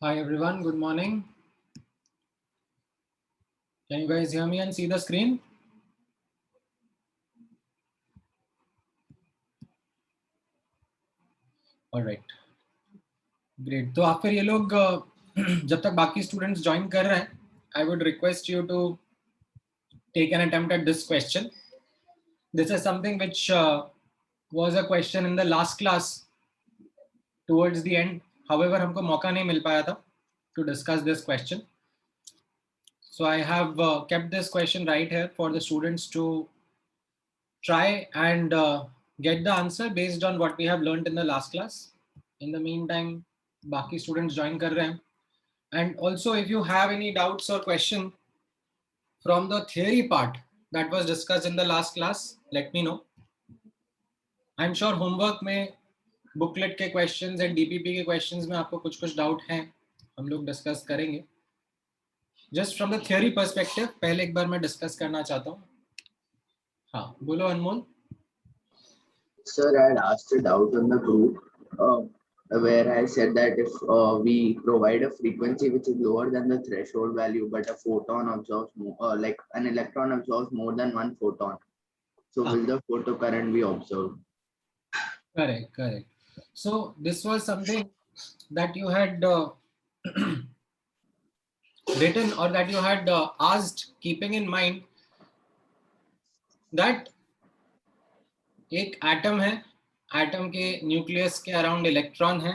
Hi everyone, good morning. Can you guys hear me and see the screen? All right, great. तो आप फिर ये लोग जब तक बाकी स्टूडेंट्स ज्वाइन कर रहे हैं, I would request you to take an attempt at this question. This is something which was a question in the last class towards the end. However, हमको मौका नहीं मिल पाया था to discuss this question. So I have kept this question right here for the students to try and get the answer based on what we have learned in the last class. In the meantime, बाकी students join कर रहे हैं. And also, if you have any doubts or question from the theory part that was discussed in the last class, let me know. I'm sure homework में booklet के questions and DPP के questions में आपको कुछ doubt हैं, हम लोग discuss करेंगे. Just from the theory perspective, पहले एक बार मैं discuss करना चाहता हूँ. हाँ, बोलो अनमोल. Sir, I had asked a doubt on the group where I said that if we provide a frequency which is lower than the threshold value, but a photon absorbs more, like an electron absorbs more than one photon, so will the photocurrent be observed? Correct. So this was something that you had written or that you had asked, keeping in mind that एक atom है, atom के nucleus के around electron है,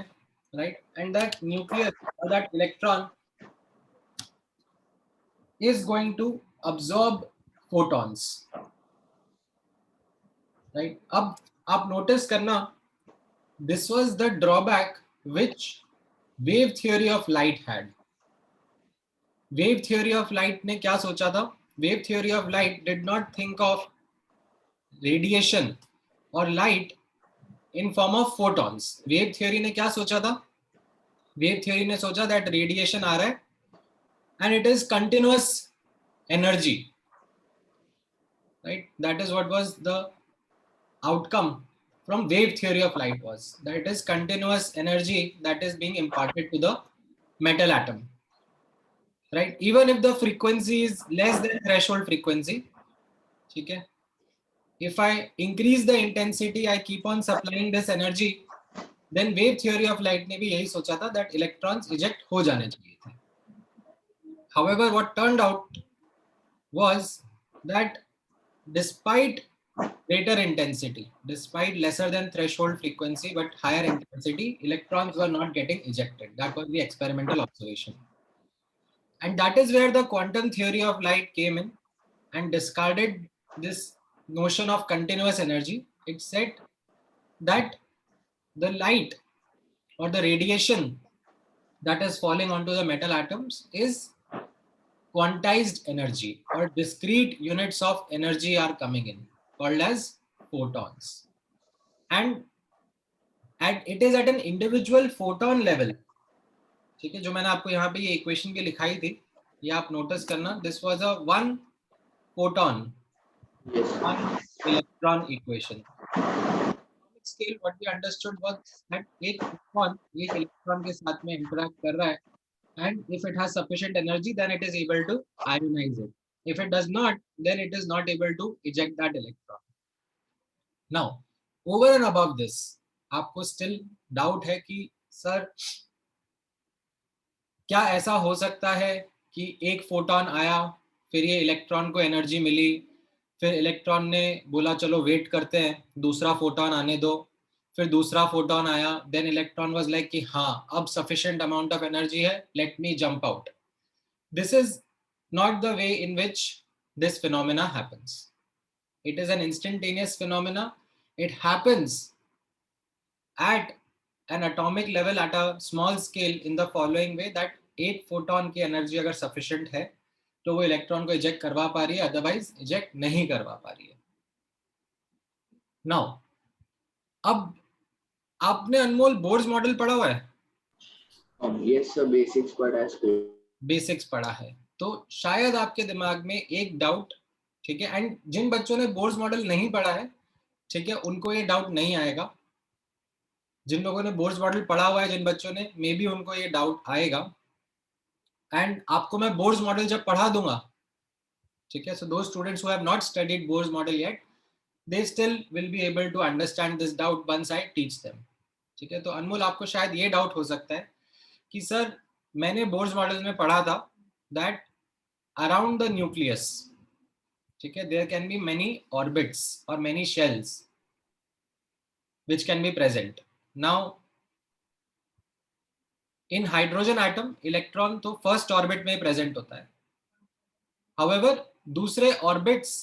right, and that nucleus और that electron is going to absorb photons, right? अब आप notice करना, this was the drawback which wave theory of light had. Wave theory of light ने क्या सोचा था? Wave theory of light did not think of radiation or light in form of photons. Wave theory ने क्या सोचा था? Wave theory ने सोचा that radiation आ रहा है and it is continuous energy, right? That is what was the outcome from wave theory of light was, that it is continuous energy that is being imparted to the metal atom, right? Even if the frequency is less than threshold frequency, ठीक है? If I increase the intensity, I keep on supplying this energy, then wave theory of light ने भी यही सोचा था that electrons eject हो जाने चाहिए थे. However, what turned out was that despite greater intensity, despite lesser than threshold frequency but higher intensity, electrons were not getting ejected. That was the experimental observation. And that is where the quantum theory of light came in and discarded this notion of continuous energy. It said that the light or the radiation that is falling onto the metal atoms is quantized energy, or discrete units of energy are coming in, called as photons. And it is at an individual photon level. ठीक है, जो मैंने आपको यहाँ पे ये equation भी लिखाई थी, ये आप नोटिस करना. This was a one photon, one electron equation. Scale what we understood was that एक फोटॉन एक इलेक्ट्रॉन के साथ में इंटरैक्ट कर रहा है, and if it has sufficient energy, then it is able to ionize it. If it does not, then it is not able to eject that electron. Now, over and above this, आपको still doubt है कि sir क्या ऐसा हो सकता है कि एक फोटॉन आया, फिर ये इलेक्ट्रॉन को एनर्जी मिली, फिर इलेक्ट्रॉन ने बोला चलो वेट करते हैं, दूसरा फोटॉन आने दो, फिर दूसरा फोटॉन आया, देन इलेक्ट्रॉन वाज लाइक कि हाँ अब सफिशिएंट अमाउंट ऑफ एनर्जी है, let me jump out. This is not the way in which this phenomena happens. It is an instantaneous phenomena. It happens at an atomic level at a small scale in the following way, that एक photon की energy अगर sufficient है तो वो electron को eject करवा पा रही है, अदरवाइज इजेक्ट नहीं करवा पा रही है. नाउ अब आपने अनमोल बोर्स मॉडल पढ़ा हुआ है? Yes sir, basics पढ़ा है school. बेसिक्स पढ़ा है तो शायद आपके दिमाग में एक डाउट, ठीक है, एंड जिन बच्चों ने बोर्स मॉडल नहीं पढ़ा है, ठीक है, उनको ये डाउट नहीं आएगा. जिन लोगों ने बोर्स मॉडल पढ़ा हुआ है, जिन बच्चों ने, मे बी उनको ये डाउट आएगा एंड आपको मैं बोर्स मॉडल जब पढ़ा दूंगा, ठीक है, सो दो students who have not studied Bohr's model yet, they still will be able to understand this doubt once I teach them. ठीक है, तो अनमोल आपको शायद ये डाउट हो सकता है कि सर मैंने बोर्स मॉडल में पढ़ा था दैट अराउंड द न्यूक्लियस, ठीक है, there can be many orbits और many shells which can be present. Now in hydrogen atom electron तो फर्स्ट ऑर्बिट में प्रेजेंट होता है, however दूसरे ऑर्बिट्स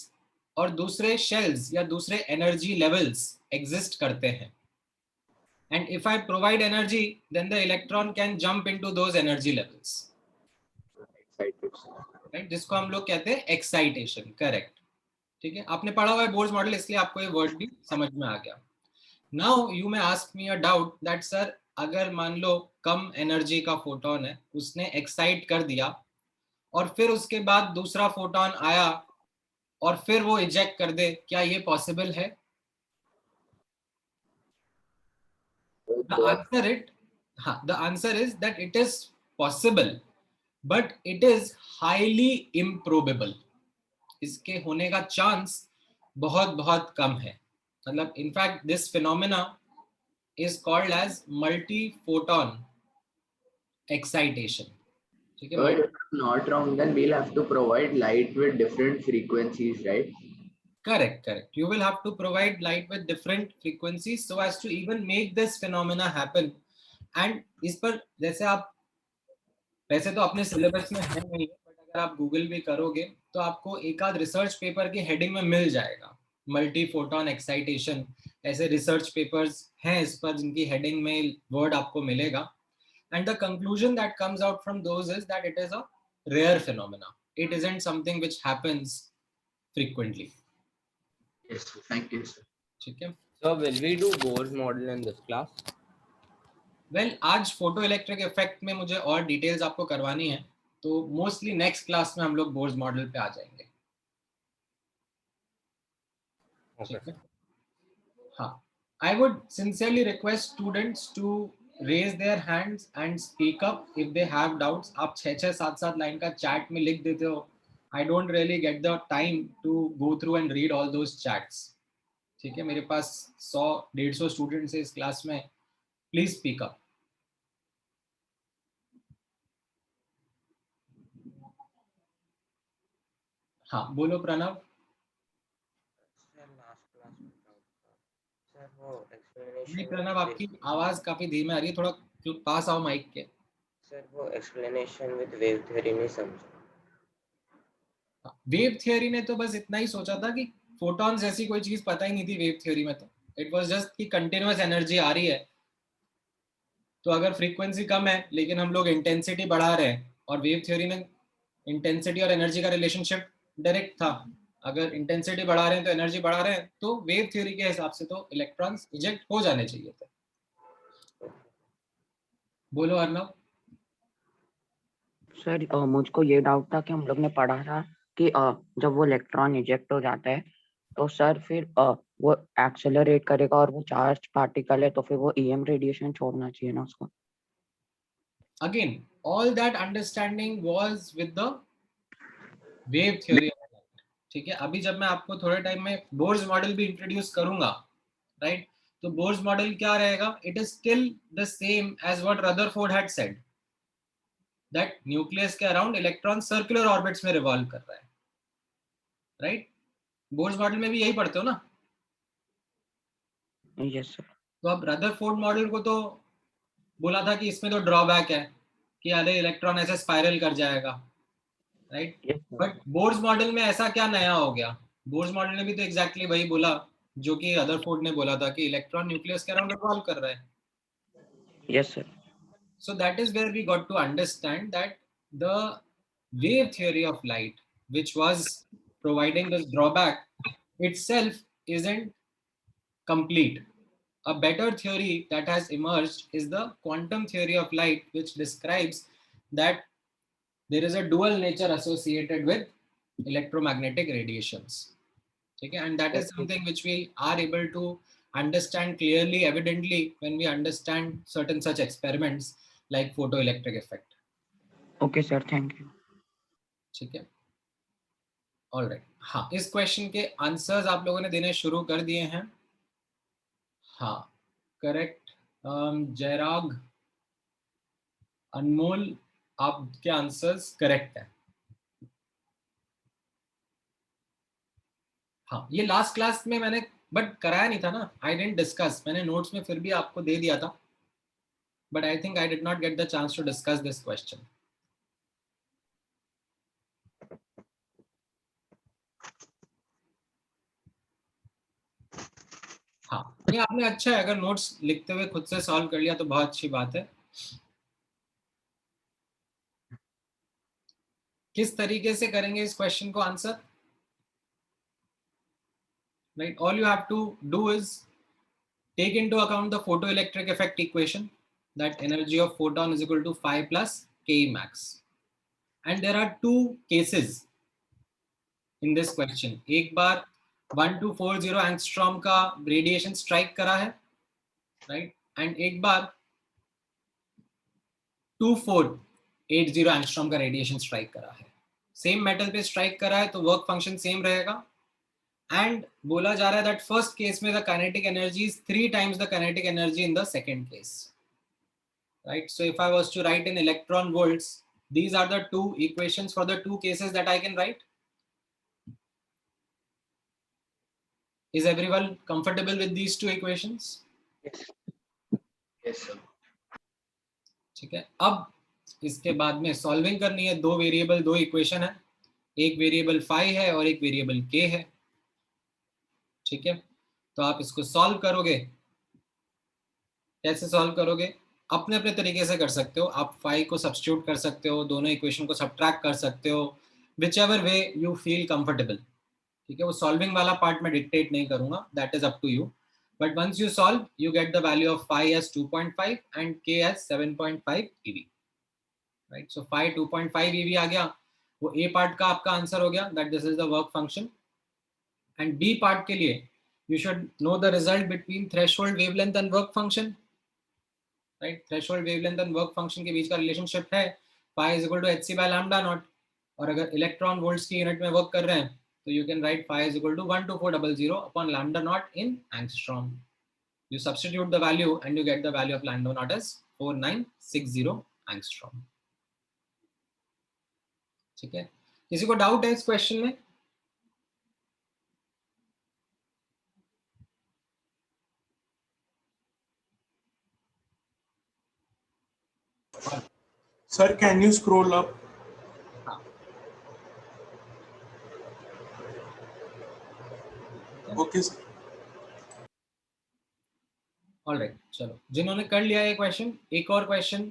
और दूसरे शेल्स या दूसरे एनर्जी लेवल्स एग्जिस्ट करते हैं, and if I provide energy then the electron can jump into those energy levels, right, जिसको हम लोग कहते हैं एक्साइटेशन, करेक्ट। ठीक है, आपने पढ़ा हुआ है बोर्स मॉडल इसलिए आपको ये वर्ड भी समझ में आ गया। Now you may ask me a doubt that sir अगर मान लो कम एनर्जी का फोटोन है, उसने एक्साइट कर दिया और फिर उसके बाद दूसरा फोटोन आया और फिर वो इजेक्ट कर दे, क्या ये पॉसिबल है? द आंसर इट हाँ, the answer is that it is possible but it is highly improbable. इसके होने का चांस बहुत बहुत कम है। मतलब in fact this phenomena is called as multi-photon excitation. ठीक है, But if I'm not wrong, then we'll have to provide light with different frequencies, right? correct, correct. You will have to provide light with different frequencies so as to even make this phenomena happen. And इस पर जैसे आप वैसे तो अपने syllabus में है नहीं, बट अगर आप गूगल भी करोगे तो आपको एक आध रिसर्च पेपर की हेडिंग में मिल जाएगा मल्टी फोटोन एक्साइटेशन। ऐसे रिसर्च पेपर्स हैं इस पर जिनकी हेडिंग में वर्ड आपको मिलेगा। And the conclusion that comes out from those is that it is a rare phenomena. It isn't something which happens frequently. Yes, thank you, sir. ठीक है, So will we do Bohr's model in this class? well आज photo electric effect में मुझे और details आपको करवानी है, तो मोस्टली नेक्स्ट क्लास में हम लोग बोर्स मॉडल पे आ जाएंगे। Okay. ठीक है, हाँ, I would sincerely request students to raise their hands and speak up if they have doubts. आप 6-7 लाइन का चैट में लिख देते हो। I don't really get the time to go through and read all those chats. ठीक है, मेरे पास 100-150 students है इस क्लास में, प्लीज स्पीक अप। हाँ बोलो प्रणव। सर लास्ट क्लास में क्या होता? सर वो नहीं एक्सप्लेनेशन प्रणव, आपकी आवाज काफी धीमी आ रही है, थोड़ा पास आओ माइक के। सर वो एक्सप्लेनेशन विद वेव थ्योरी नहीं समझा। वेव थ्योरी ने तो बस इतना ही सोचा था कि फोटॉन्स जैसी कोई चीज पता ही नहीं थी वेव थ्योरी में, तो इट वाज जस्ट कि कंटिन्यूअस एनर्जी आ रही है, तो अगर फ्रीक्वेंसी कम है लेकिन हम लोग इंटेंसिटी बढ़ा रहे हैं, और वेव थ्योरी में इंटेंसिटी और एनर्जी का रिलेशनशिप डायरेक्ट था, अगर इंटेंसिटी बढ़ा रहे हैं तो एनर्जी बढ़ा रहे हैं, तो वेव थ्योरी के हिसाब से तो इलेक्ट्रॉन्स इजेक्ट हो जाने चाहिए थे। बोलो अर्नव। सर मुझको ये डाउट था कि हम लोग ने पढ़ा था कि जब वो इलेक्ट्रॉन इजेक्ट हो जाता है तो सर फिर वो एक्सेलरेट करेगा और वो चार्ज पार्टिकल है तो फिर वो ईएम रेडिएशन छोड़ना चाहिए ना उसको। Again all that understanding was with the wave theory. ठीक है, अभी जब मैं आपको थोड़े टाइम में बोर्स मॉडल भी इंट्रोड्यूस करूंगा, राइट, तो बोर्स मॉडल क्या रहेगा? It is still the same as what Rutherford had said, that nucleus के अराउंड इलेक्ट्रॉन सर्कुलर ऑर्बिट्स में रिवॉल्व कर रहा है, राइट? बोर्स मॉडल में भी यही पढ़ते हो ना? Yes sir. तो अब रदरफोर्ड मॉडल को तो बोला था कि इसमें तो ड्रॉबैक है कि अरे इलेक्ट्रॉन ऐसे स्पाइरल कर जाएगा, right? Yes sir. But Bohr's model में ऐसा क्या नया हो गया? बोर्स मॉडल ने भी तो एग्जैक्टली वही बोला जो कि रदरफोर्ड ने बोला था कि इलेक्ट्रॉन न्यूक्लियस के अराउंड रिवॉल्व कर रहा है। Yes sir. So that is where we got to understand that the wave theory of light, which was providing this drawback, itself isn't complete. A better theory that has emerged is the quantum theory of light, which describes that there is a dual nature associated with electromagnetic radiations. Okay? And that is something which we are able to understand clearly, evidently, when we understand certain such experiments like photoelectric effect. Okay sir, thank you. ठीक है, alright. हाँ, इस question के answers आप लोगों ने देने शुरू कर दिए हैं। हाँ, करेक्ट। जयराग, अनमोल, आपके आंसर्स करेक्ट है। हाँ, ये लास्ट क्लास में मैंने बट कराया नहीं था ना, आई डेंट डिस्कस। मैंने नोट्स में फिर भी आपको दे दिया था, but I think I did not get the chance to discuss this question. हाँ, नहीं आपने अच्छा है, अगर नोट्स लिखते हुए खुद से सॉल्व कर लिया तो बहुत अच्छी बात है। किस तरीके से करेंगे इस क्वेश्चन को answer? Right, all you have to do is take into account the photoelectric effect equation, that energy of photon is equal to phi plus Ke max. And there are two cases in this question. एक बार 1240 angstrom का radiation strike करा है, right, and एक बार 2480 angstrom का radiation strike करा है। Same metal पे strike करा है तो वर्क फंक्शन सेम रहेगा। एंड बोला जा रहा है दैट फर्स्ट केस में the kinetic energy is 3 times the kinetic energy in the second case. Right, so if I was to write in electron volts, these are the two equations for the two cases that I can write. Is everyone comfortable with these two equations? Yes, sir. ठीक है, अब इसके बाद में solving करनी है। दो variable, दो इक्वेशन है, एक वेरिएबल फाई है और एक वेरिएबल के है। ठीक है, तो आप इसको सॉल्व करोगे। कैसे सॉल्व करोगे? अपने अपने तरीके से कर सकते हो। आप फाई को सब्स्टिट्यूट कर सकते हो, दोनों इक्वेशन को सब्ट्रैक्ट कर सकते हो, which ever way you feel comfortable. ठीक है, वो सॉल्विंग वाला पार्ट मैं डिक्टेट नहीं करूंगा, that is up to you. But once you solve you get the value of phi as 2.5 and K as 7.5 eV। Right, so phi 2.5 eV आ गया, वो ए पार्ट का आपका आंसर हो गया, that this is the work function. And B part के लिए you should know the result between threshold wavelength and work function. Right, threshold wavelength and work function के बीच का रिलेशनशिप है phi is equal to hc by lambda naught। और अगर electron volts की unit में work कर रहे हैं तो you can write phi is equal to 12400 upon lambda naught in angstrom. You substitute the value and you get the value of lambda naught as 4960 angstrom। ठीक है, किसी को डाउट है इस क्वेश्चन में? Sir, can you scroll up? Okay, sir. Alright, चलो जिन्होंने कर लिया ये क्वेश्चन, एक और question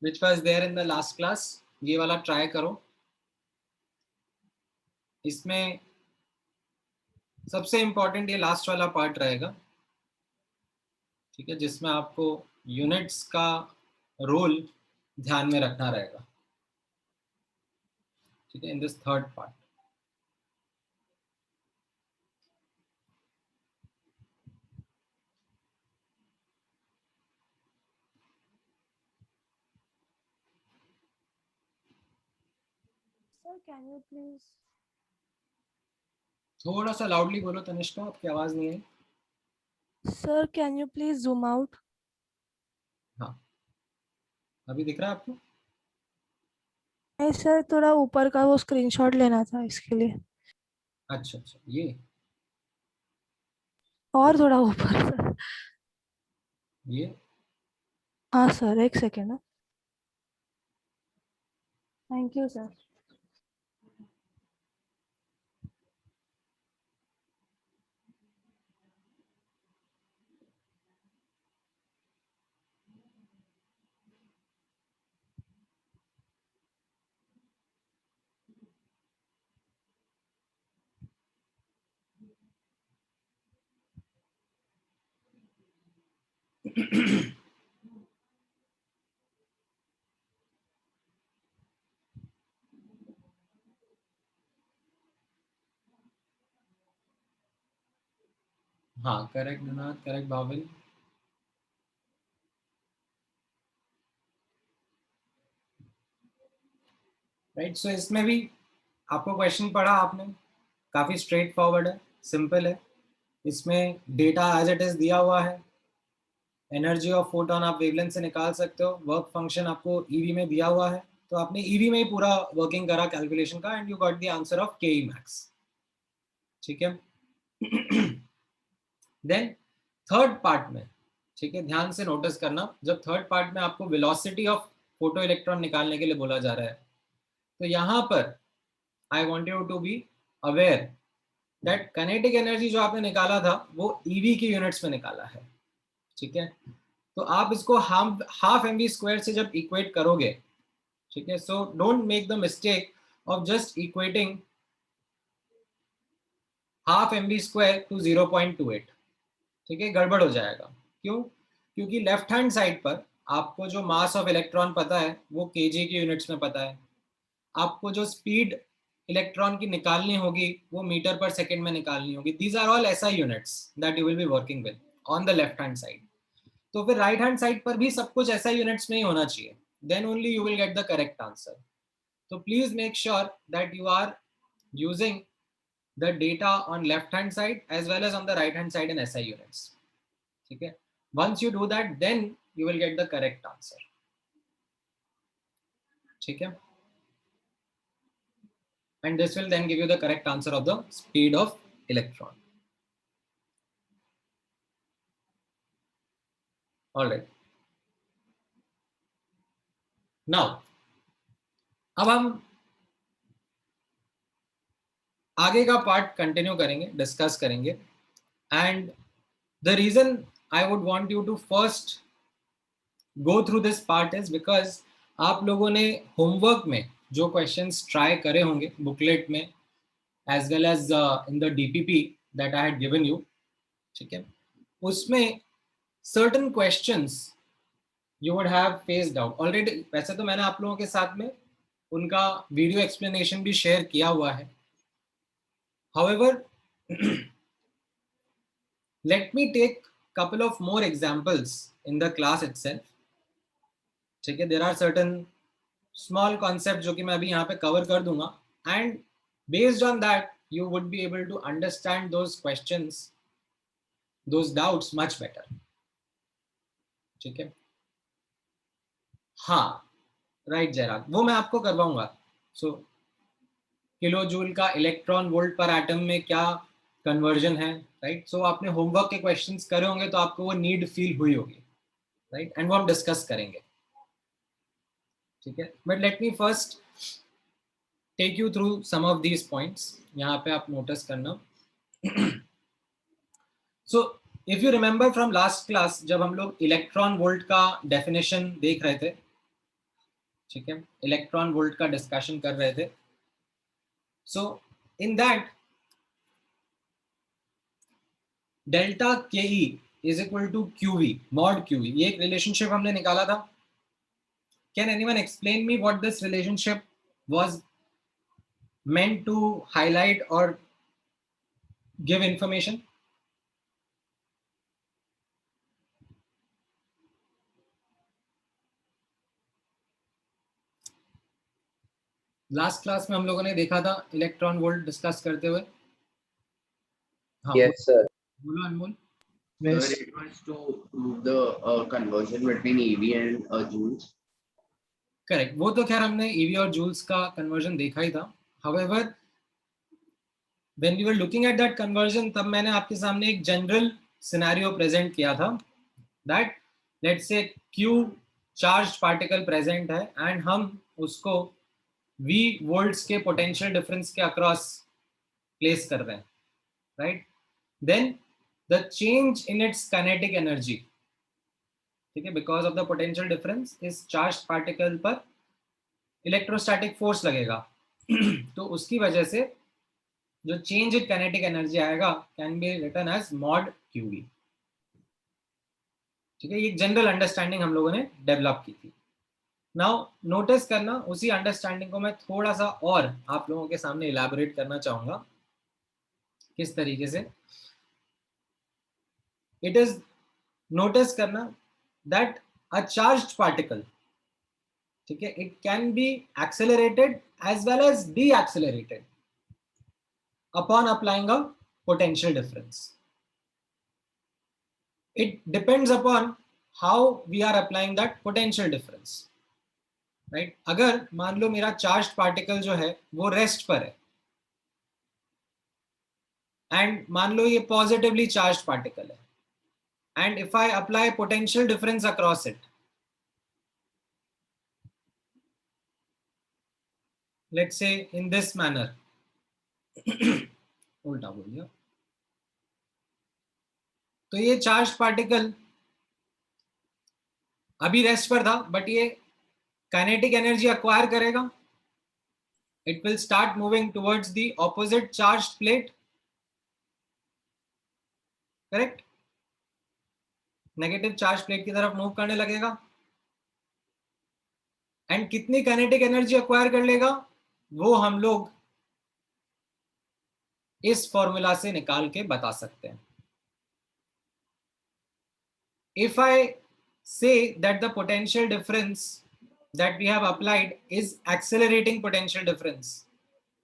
which was there in the last class, ये वाला ट्राई करो। इसमें सबसे इंपॉर्टेंट ये लास्ट वाला पार्ट रहेगा। ठीक है, जिसमें आपको यूनिट्स का रोल ध्यान में रखना रहेगा। ठीक है, in this third part. Sir, can you please? थोड़ा सा लाउडली बोलो तनिष्का, आपकी आवाज नहीं आई। Sir, can you please zoom out? हाँ, अभी दिख रहा है आपको? नहीं सर, थोड़ा ऊपर का वो स्क्रीनशॉट लेना था इसके लिए। अच्छा अच्छा, ये और थोड़ा ऊपर सर। ये हाँ सर, एक सेकेंड। Thank you sir. हाँ, करेक्ट दिनाथ, करेक्ट भाविन। राइट. सो इसमें भी आपको क्वेश्चन पढ़ा आपने, काफी स्ट्रेट फॉरवर्ड है, सिंपल है. इसमें डेटा एज इट इज दिया हुआ है. एनर्जी ऑफ फोटोन आप वेवलेंथ से निकाल सकते हो. वर्क फंक्शन आपको ईवी में दिया हुआ है, तो आपने ईवी में ही पूरा वर्किंग करा कैलकुलेशन का, and you got the answer of के ई मैक्स. ठीक है. देन थर्ड पार्ट में, ठीक है, ध्यान से नोटिस करना, जब थर्ड पार्ट में आपको वेलोसिटी ऑफ फोटो इलेक्ट्रॉन निकालने के लिए बोला जा रहा है, तो यहां पर I want you to be aware that kinetic energy जो आपने निकाला था वो ईवी की यूनिट्स में निकाला है. ठीक है. तो आप इसको हाफ एम वी स्क्वायर से जब इक्वेट करोगे, ठीक है, so don't make the mistake of just equating half M V square to 0.28. ठीक है, गड़बड़ हो जाएगा. क्यों? क्योंकि लेफ्ट हैंड साइड पर आपको जो मास ऑफ इलेक्ट्रॉन पता है वो केजी की यूनिट्स में पता है. आपको जो स्पीड इलेक्ट्रॉन की निकालनी होगी वो मीटर पर सेकंड में निकालनी होगी. These are all SI units that you will be working with on the left hand side. तो फिर राइट हैंड साइड पर भी सब कुछ एसआई यूनिट्स में ही होना चाहिए. Then only you will get the correct answer. तो please make sure that you are using the data on left hand side as well as on the right hand side in SI units. ठीक है. Once you do that, then you will get the correct answer. ठीक है. And this will then give you the correct answer of the speed of electron. All right. Now, अब हम आगे का part continue करेंगे, discuss करेंगे. And the reason I would want you to first go through this part is because आप लोगों ने homework में जो क्वेश्चंस ट्राई करे होंगे बुकलेट में as well as in the DPP that I had given you, ठीक है, उसमें certain questions you would have faced out already. वैसे तो मैंने आप लोगों के साथ में उनका वीडियो एक्सप्लेनेशन भी शेयर किया हुआ है. However, let me take couple of more examples in the class itself. ठीक है, there are certain small concepts जो कि मैं अभी यहाँ पे cover कर दूंगा, and based on that you would be able to understand those questions, those doubts much better. ठीक है. हाँ, राइट जयराग, वो मैं आपको करवाऊंगा. सो किलो जूल का इलेक्ट्रॉन वोल्ट पर एटम में क्या कन्वर्जन है, राइट. सो आपने होमवर्क के क्वेश्चंस करे होंगे तो आपको वो नीड फील हुई होगी, राइट, एंड वो हम डिस्कस करेंगे. ठीक है. But let me first take you through some of these points. यहाँ पे आप नोटिस करना. So if you remember from last class जब हम लोग इलेक्ट्रॉन वोल्ट का डेफिनेशन देख रहे थे, ठीक है, इलेक्ट्रॉन वोल्ट का डिस्कशन कर रहे थे. So in that delta KE is equal to QV mod QV, ये एक relationship हमने निकाला था. Can anyone explain me what this relationship was meant to highlight or give information? Last class में हम लोगों ने देखा था इलेक्ट्रॉन वोल्ट डिस्कस करते हुए. हाँ, Yes, sir. बोलो अनमोल. Sir, it was to prove the conversion between EV and joules. Correct. वो तो खैर हमने ईवी और जूल्स का कन्वर्जन देखा ही था. However, when we were looking at that conversion, तब मैंने आपके सामने एक जनरल सिनेरियो प्रेजेंट किया था that let's say Q charged particle present है एंड हम उसको V वोल्ट्स के पोटेंशियल डिफरेंस के अक्रॉस प्लेस कर रहे हैं, right. Then the change in its kinetic energy, ठीक है, because of the potential difference इस चार्ज्ड पार्टिकल पर इलेक्ट्रोस्टैटिक फोर्स लगेगा. तो उसकी वजह से जो चेंज इन काइनेटिक एनर्जी आएगा can be written as mod QV. ठीक है, ये जनरल अंडरस्टैंडिंग हम लोगों ने डेवलप की थी. नाउ नोटिस करना, उसी अंडरस्टैंडिंग को मैं थोड़ा सा और आप लोगों के सामने इलैबोरेट करना चाहूंगा. किस तरीके से? इट इज, नोटिस करना दैट अ चार्ज्ड पार्टिकल, ठीक है, it can be accelerated as well as de accelerated upon applying a potential difference. It depends upon how we are applying that potential difference, right? अगर मान लो मेरा charge particle जो है वो rest पर है एंड मान लो ये पॉजिटिवली चार्ज पार्टिकल है and if I apply potential difference across it, let's say in this manner, उल्टा बोल दिया, तो ये चार्ज पार्टिकल अभी रेस्ट पर था बट ये काइनेटिक एनर्जी अक्वायर करेगा. It will start moving towards the opposite charged plate. Correct? Negative charge plate की तरफ मूव करने लगेगा एंड कितनी काइनेटिक एनर्जी अक्वायर कर लेगा वो हम लोग इस फॉर्मूला से निकाल के बता सकते हैं. If I say that the potential difference that we have applied is accelerating potential difference,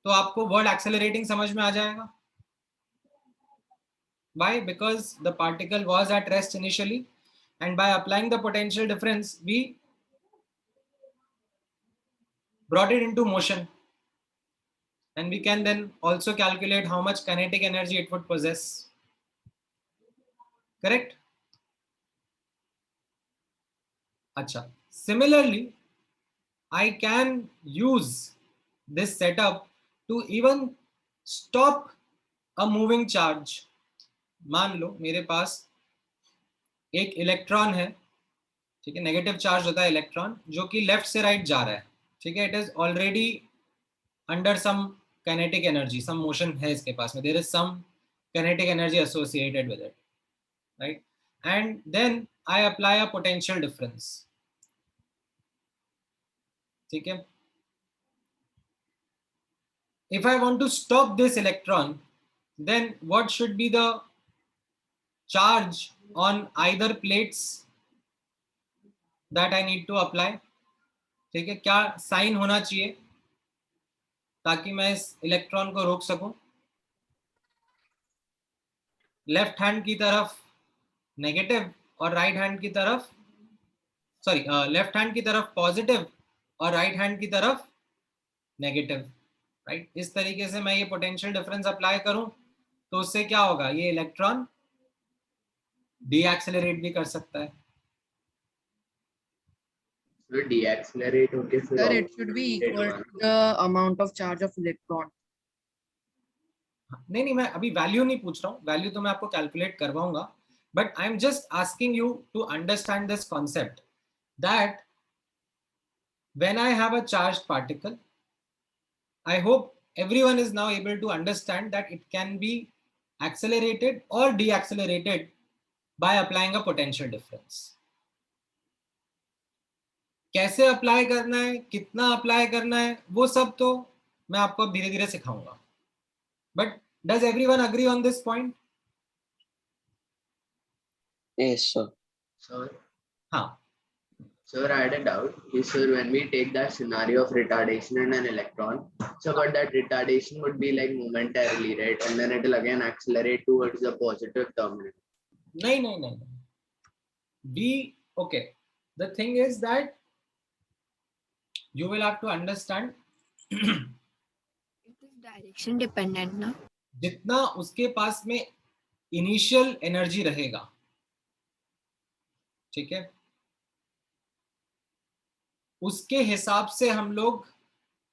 तो आपको वर्ड accelerating समझ में आ जाएगा. Why? Because the particle was at rest initially and by applying the potential difference we brought it into motion and we can then also calculate how much kinetic energy it would possess. Correct? Acha. Similarly, I can use this setup to even stop a moving charge. मान लो मेरे पास एक electron है, ठीक है, negative charge होता है electron जो कि लेफ्ट से राइट जा रहा है, ठीक है, it is already under some kinetic energy, some motion है इसके पास में, there is some kinetic energy associated with it, right, and then I apply a potential difference. ठीक है, if I want to stop this electron, then what should be the charge on either plates that I need to apply? ठीक है, क्या sign होना चाहिए ताकि मैं इस इलेक्ट्रॉन को रोक सकूं? लेफ्ट हैंड की तरफ नेगेटिव और राइट हैंड की तरफ, सॉरी, लेफ्ट हैंड की तरफ पॉजिटिव और राइट हैंड की तरफ नेगेटिव, राइट. इस तरीके से मैं ये पोटेंशियल डिफरेंस अप्लाई करूं तो उससे क्या होगा, ये इलेक्ट्रॉन डी एक्सेलरेट भी कर सकता है. So deaccelerate होके फिर Sir, it should be equal to the amount of charge of electron. नहीं, मैं अभी वैल्यू नहीं पूछ रहा हूँ, वैल्यू तो मैं आपको कैलकुलेट करवाऊंगा, but I am just asking you to understand this concept that when I have a charged particle, I hope everyone is now able to understand that it can be accelerated or deaccelerated by applying a potential difference. कैसे apply करना है, कितना apply करना है, वो सब तो मैं आपको धीरे धीरे सिखाऊंगा. But does everyone agree on this point? Yes, sir. Sir, हाँ. sir, I had a doubt. Yes, sir, when we take that scenario of retardation and an electron, so but that retardation would be like momentarily, right? And then it will again accelerate towards the positive terminal. नहीं. We, okay. The thing is that you will have to understand It is direction dependent, na? जितना उसके पास में initial energy रहेगा, ठीक है, उसके हिसाब से हम लोग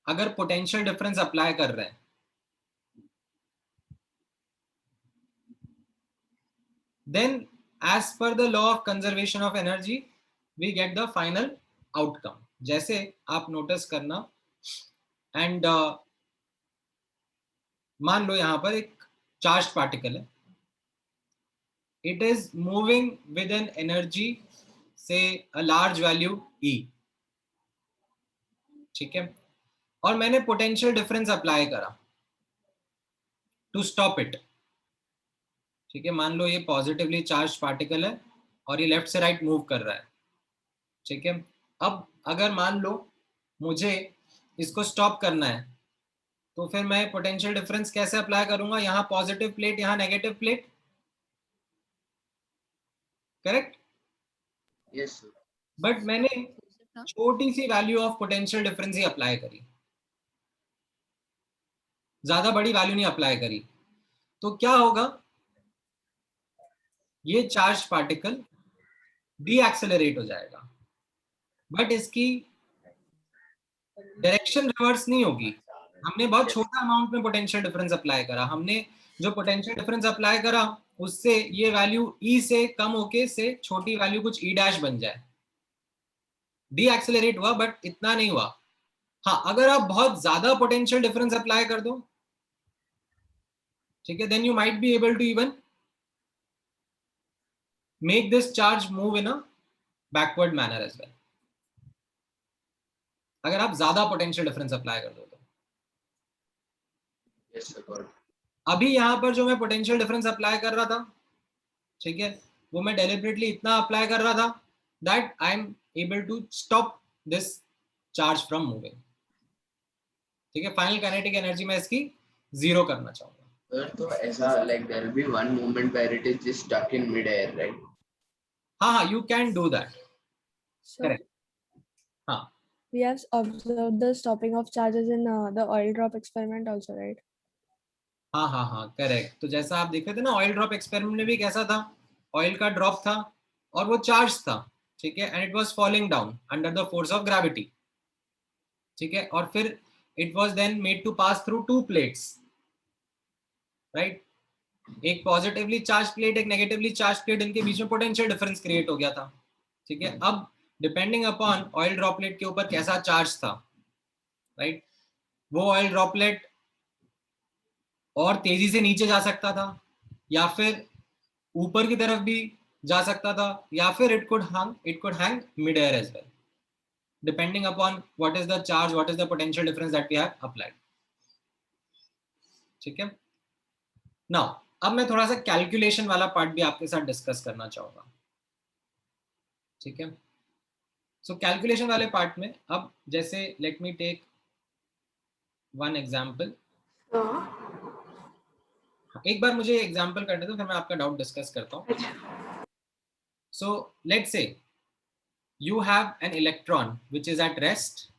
अगर पोटेंशियल डिफरेंस अप्लाई कर रहे हैं, then as per the law of conservation of energy we get the final outcome. जैसे आप नोटिस करना एंड मान लो यहां पर एक चार्ज पार्टिकल है, it is moving with an energy से अ लार्ज वैल्यू E, ठीक है, और मैंने पोटेंशियल डिफरेंस अप्लाई करा टू स्टॉप इट. ठीक है, मान लो ये पॉजिटिवली चार्ज पार्टिकल है और ये लेफ्ट से राइट मूव कर रहा है, ठीक है. अब अगर मान लो मुझे इसको स्टॉप करना है, तो फिर मैं पोटेंशियल डिफरेंस कैसे अप्लाई करूंगा? यहाँ पॉजिटिव प्लेट, यहाँ negative plate, correct? Yes, sir. But मैंने छोटी सी वैल्यू ऑफ पोटेंशियल डिफरेंस ही अप्लाई करी, ज्यादा बड़ी वैल्यू नहीं अप्लाई करी। तो क्या होगा? ये चार्ज पार्टिकल डी एक्सेलरेट हो जाएगा, बट इसकी डायरेक्शन रिवर्स नहीं होगी। हमने बहुत छोटा अमाउंट में पोटेंशियल डिफरेंस अप्लाई करा, हमने जो पोटेंशियल डिफरेंस अप्लाई करा उससे ये वैल्यू ई से कम होके से छोटी वैल्यू कुछ ई डैश बन जाए, डी एक्सेलरेट हुआ बट इतना नहीं हुआ। हाँ, अगर आप बहुत ज्यादा पोटेंशियल डिफरेंस अप्लाई कर दो, ठीक है, then you might be able to even make this charge move in a backward manner as well, अगर आप ज्यादा पोटेंशियल डिफरेंस अप्लाई कर दो तो। Yes, sir. Got it. अभी यहाँ पर जो मैं पोटेंशियल डिफरेंस अप्लाई कर रहा था, ठीक है, वो मैं डेलिबरेटली इतना अप्लाई कर रहा था that I am able to stop this charge from moving, ठीक है। फाइनल काइनेटिक एनर्जी मैं इसकी 0 करना चाहूंगा। Sir, तो ऐसा like there will be one moment where it is just stuck in mid-air, right? हाँ हाँ, you can do that, So correct. हाँ we have observed the stopping of charges in the oil drop experiment also, right? हाँ हाँ हाँ, correct. तो जैसा आप देख रहे थे ना, ऑयल ड्रॉप एक्सपेरिमेंट में भी कैसा था, ऑयल का ड्रॉप था और वो चार्ज था, ठीक है, and it was falling down under the force of gravity, ठीक है, और फिर it was then made to pass through 2 plates, right, एक पॉजिटिवली चार्ज प्लेट, एक नेगेटिवली चार्ज प्लेट, इनके बीच में पोटेंशियल डिफरेंस क्रिएट हो गया था, ठीक है। अब डिपेंडिंग अपॉन ऑयल ड्रॉपलेट के ऊपर कैसा चार्ज था, राइट, वो ऑयल ड्रॉपलेट और तेजी से नीचे जा सकता था, या फिर ऊपर की तरफ भी जा सकता था, या फिर it could hang mid air as well, depending upon what is the charge, what is the potential difference that we have applied, ठीक है। नाउ अब मैं थोड़ा सा कैलकुलेशन वाला पार्ट भी आपके साथ डिस्कस करना चाहूंगा, ठीक है। सो कैलकुलेशन वाले पार्ट में अब जैसे let me take one example, एक बार मुझे एग्जांपल करने दो, फिर मैं आपका डाउट डिस्कस करता हूँ। So let's say you have an electron which is at rest,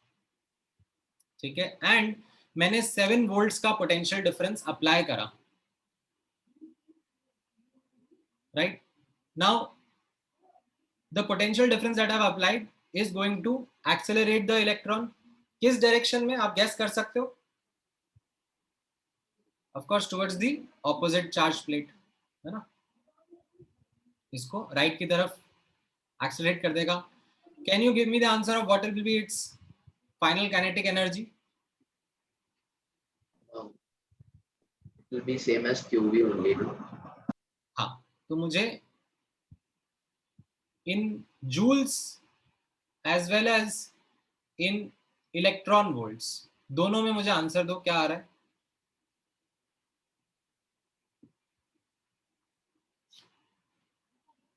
ठीक है, एंड मैंने 7 वोल्ट्स का पोटेंशियल डिफरेंस अप्लाई करा, right. Now the potential difference that I have applied is going to accelerate the electron, किस direction में आप guess कर सकते हो? Of course towards the opposite charge plate, है ना, इसको राइट की तरफ एक्सेलरेट कर देगा। Can you give me the answer of what will be its final kinetic energy? It will be same as QV only, no? हाँ, तो मुझे in joules as well as in electron volts, दोनों में मुझे answer दो, क्या आ रहा है?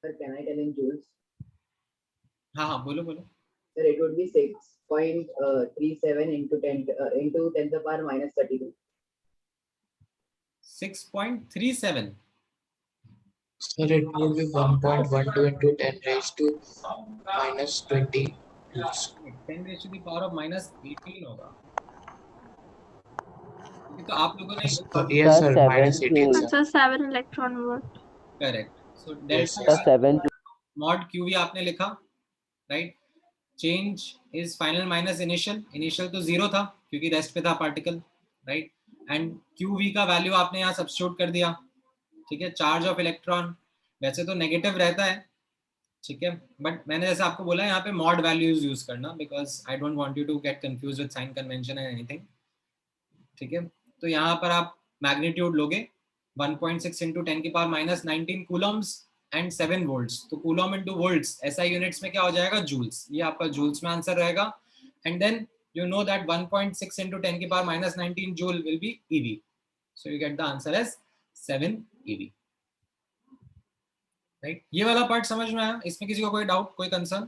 Sir, can I tell in joules? हाँ हाँ, बोलो बोलो। Sir, it would be 6.37 into 10 into 10 to the power minus 32. 6.37, Sir, it will be 1.12 into 10 raised to minus 20 joules. 10 raised to the power of minus 18 होगा। तो आप लोगों ने Yes, sir, minus 18, sir. Sir, 7 electron volt. Correct. सो Yes, delta sir. 7 mod qv आपने लिखा, right. Change is final minus initial, initial तो 0 था क्योंकि रेस्ट पे था पार्टिकल, राइट, एंड क्यूवी का वैल्यू आपने यहाँ सब्स्टिट्यूट कर दिया, ठीक है। चार्ज ऑफ इलेक्ट्रॉन वैसे तो नेगेटिव रहता है, ठीक है, बट मैंने जैसे आपको बोला यहाँ पे मॉड वैल्यूज यूज करना, because I don't want you to get confuse with sign convention and anything, ठीक है। तो यहाँ पर आप मैग्नीट्यूड लोगे 1.6 इंटू 10 की power minus 19 coulombs and 7 volts, तो coulomb into volts SI units में क्या हो जाएगा? जूल्स, ये आपका जूल्स में आंसर रहेगा, and then you know that 1.6 into 10 की पावर minus 19 joule will be EV, so you get the answer as 7 EV, right? ये वाला पार्ट समझ में आया? इसमें किसी को कोई डाउट, कोई कंसर्न?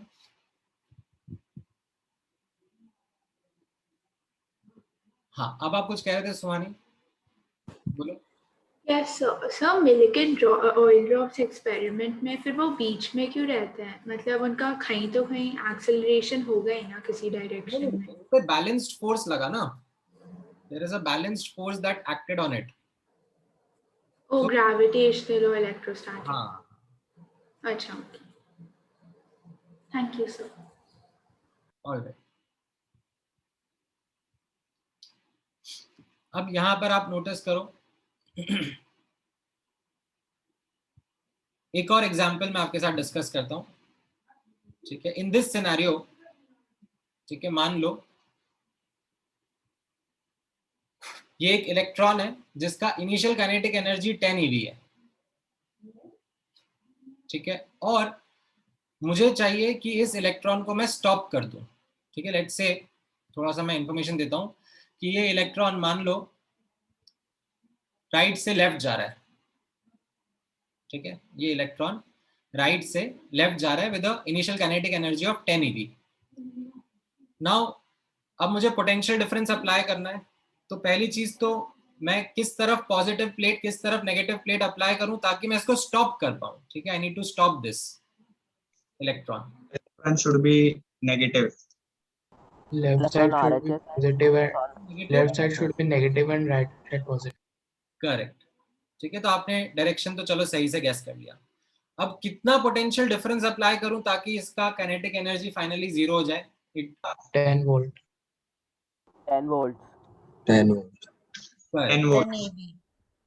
हाँ, अब आप कुछ कह रहे थे सुहानी, बोलो। Yes sir, Millikan oil drops experiment में फिर वो बीच में क्यों रहते हैं? मतलब उनका कहीं तो कहीं एक्सेलरेशन होगा ही ना किसी डायरेक्शन में। पे बैलेंस्ड फोर्स लगा ना, there is a balanced force that acted on it. Oh gravitational और इलेक्ट्रोस्टैटिक। हाँ, अच्छा, थैंक यू सर। ऑलराइट। अब यहां पर आप नोटिस करो, एक और एग्जांपल मैं आपके साथ डिस्कस करता हूं, ठीक है। इन दिस सिनेरियो, ठीक है, मान लो ये एक इलेक्ट्रॉन है जिसका इनिशियल काइनेटिक एनर्जी 10 eV है, ठीक है, और मुझे चाहिए कि इस इलेक्ट्रॉन को मैं स्टॉप कर दूं, ठीक है। लेट्स से थोड़ा सा मैं इंफॉर्मेशन देता हूं कि ये इलेक्ट्रॉन मान लो राइट से लेफ्ट जा रहा है, ठीक है, ये इलेक्ट्रॉन राइट से लेफ्ट जा रहा है with initial kinetic energy of 10 eV। Now अब मुझे पोटेंशियल डिफरेंस अप्लाई करना है, तो पहली चीज तो मैं किस तरफ पॉजिटिव प्लेट किस तरफ नेगेटिव प्लेट अप्लाई करूं ताकि मैं इसको स्टॉप कर पाऊं, ठीक है। I need to stop this electron. Electron should be negative. Left side should be positive and left side should be negative and right side positive. Correct, ठीक है। तो आपने डायरेक्शन तो चलो सही से गैस कर लिया। अब कितना पोटेंशियल डिफरेंस अप्लाई करूं ताकि इसका काइनेटिक एनर्जी फाइनली जीरो हो जाए? 10 volt. 10 volts. 10 volt. Correct. 10 volt. 10 EV.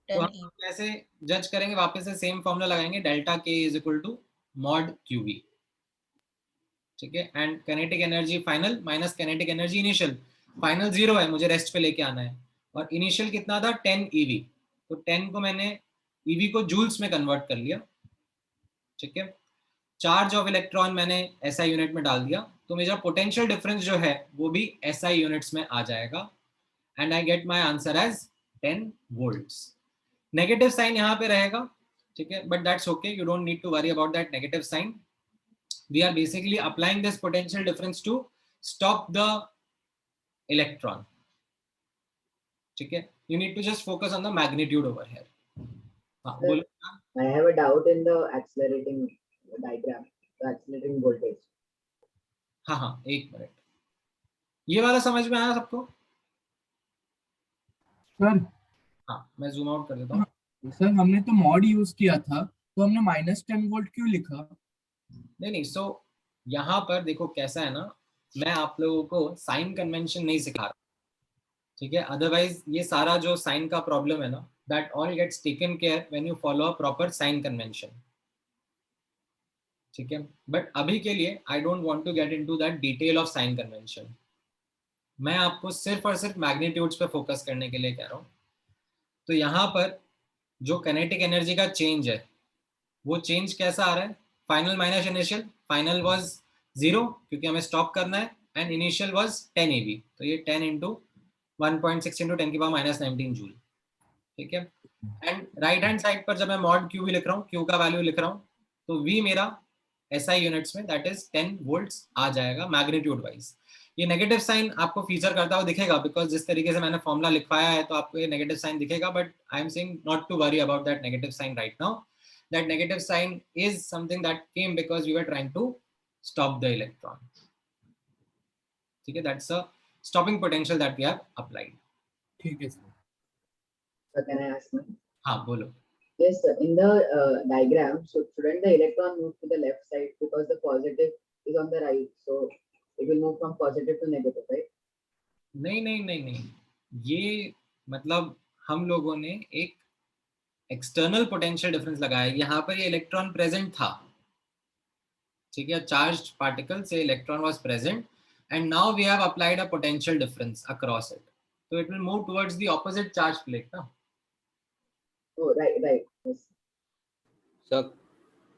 तो 10 हम कैसे जज करेंगे? वापस से सेम फॉर्मूला लगाएंगे, delta K is equal to mod QV, ठीक है। And kinetic energy final minus kinetic energy initial, final 0 है, मुझे रेस्ट पे लेके आना है, और इनिशियल कितना था 10 eV, तो 10 को मैंने EV को जूल्स में कन्वर्ट कर लिया, ठीक है। चार्ज ऑफ इलेक्ट्रॉन मैंने SI यूनिट में डाल दिया, तो मेरा पोटेंशियल डिफरेंस जो है वो भी SI यूनिट्स में आ जाएगा, and I get my answer as 10 volts। Negative sign यहाँ पे रहेगा, ठीक है, but that's okay, you don't need to worry about that negative sign. We are basically applying this potential difference to stop the electron, ठीक है। You need to just focus on the magnitude over here. हाँ, बोलो। I have a doubt in the accelerating diagram, the accelerating voltage. हाँ हाँ, एक minute, ये वाला समझ में आया सबको? सर हाँ, मैं जूम आउट कर देता हूँ। सर हमने तो मॉड यूज किया था, तो हमने -10 वोल्ट क्यों लिखा? नहीं, सो यहाँ पर देखो कैसा है ना, मैं आप लोगों को साइन कन्वेंशन नहीं सिखा रहा, ठीक है। अदरवाइज ये सारा जो साइन का प्रॉब्लम है ना, that all gets taken care when you follow a proper sign convention, ठीक है। बट अभी के लिए I don't want to get into that detail of sign convention. मैं आपको सिर्फ और सिर्फ मैग्नीट्यूड्स पे फोकस करने के लिए कह रहा हूँ। तो यहाँ पर जो काइनेटिक एनर्जी का चेंज है, वो चेंज कैसा आ रहा है? Final minus initial, final was 0 क्योंकि हमें स्टॉप करना है, एंड इनिशियल वाज 10 eV, तो ये 10 इंटू 1.6 इंटू 10 की पावर -19 जूल, ठीक है। एंड राइट हैंड साइड पर जब मैं मॉड QV लिख रहा हूँ, Q का वैल्यू लिख रहा हूँ, तो V मेरा SI यूनिट्स में दैट इज 10 volts आ जाएगा मैग्नीट्यूड वाइज। ये नेगेटिव साइन आपको फीचर करता हुआ दिखेगा, बिकॉज जिस तरीके से मैंने फॉर्मूला लिखवाया है तो आपको ये नेगेटिव साइन दिखेगा, but I am saying not to worry about that negative sign right now. That negative sign is something that came because we were trying to stop the electron, ठीक है। That's a stopping potential that we have applied। ठीक है sir. So can I ask now? हाँ, बोलो। Yes, sir. In the diagram, so shouldn't the electron move to the left side because the positive is on the right, so it will move from positive to negative, right? नहीं नहीं नहीं नहीं, ये मतलब हम लोगों ने एक एक्सटर्नल पोटेंशियल डिफरेंस लगाया। यहाँ पर ये इलेक्ट्रॉन प्रेजेंट था, ठीक है, चार्ज्ड पार्टिकल से electron was present, and now we have applied a potential difference across it, तो it will move towards the opposite charge plate ना। Oh, right. Yes. So,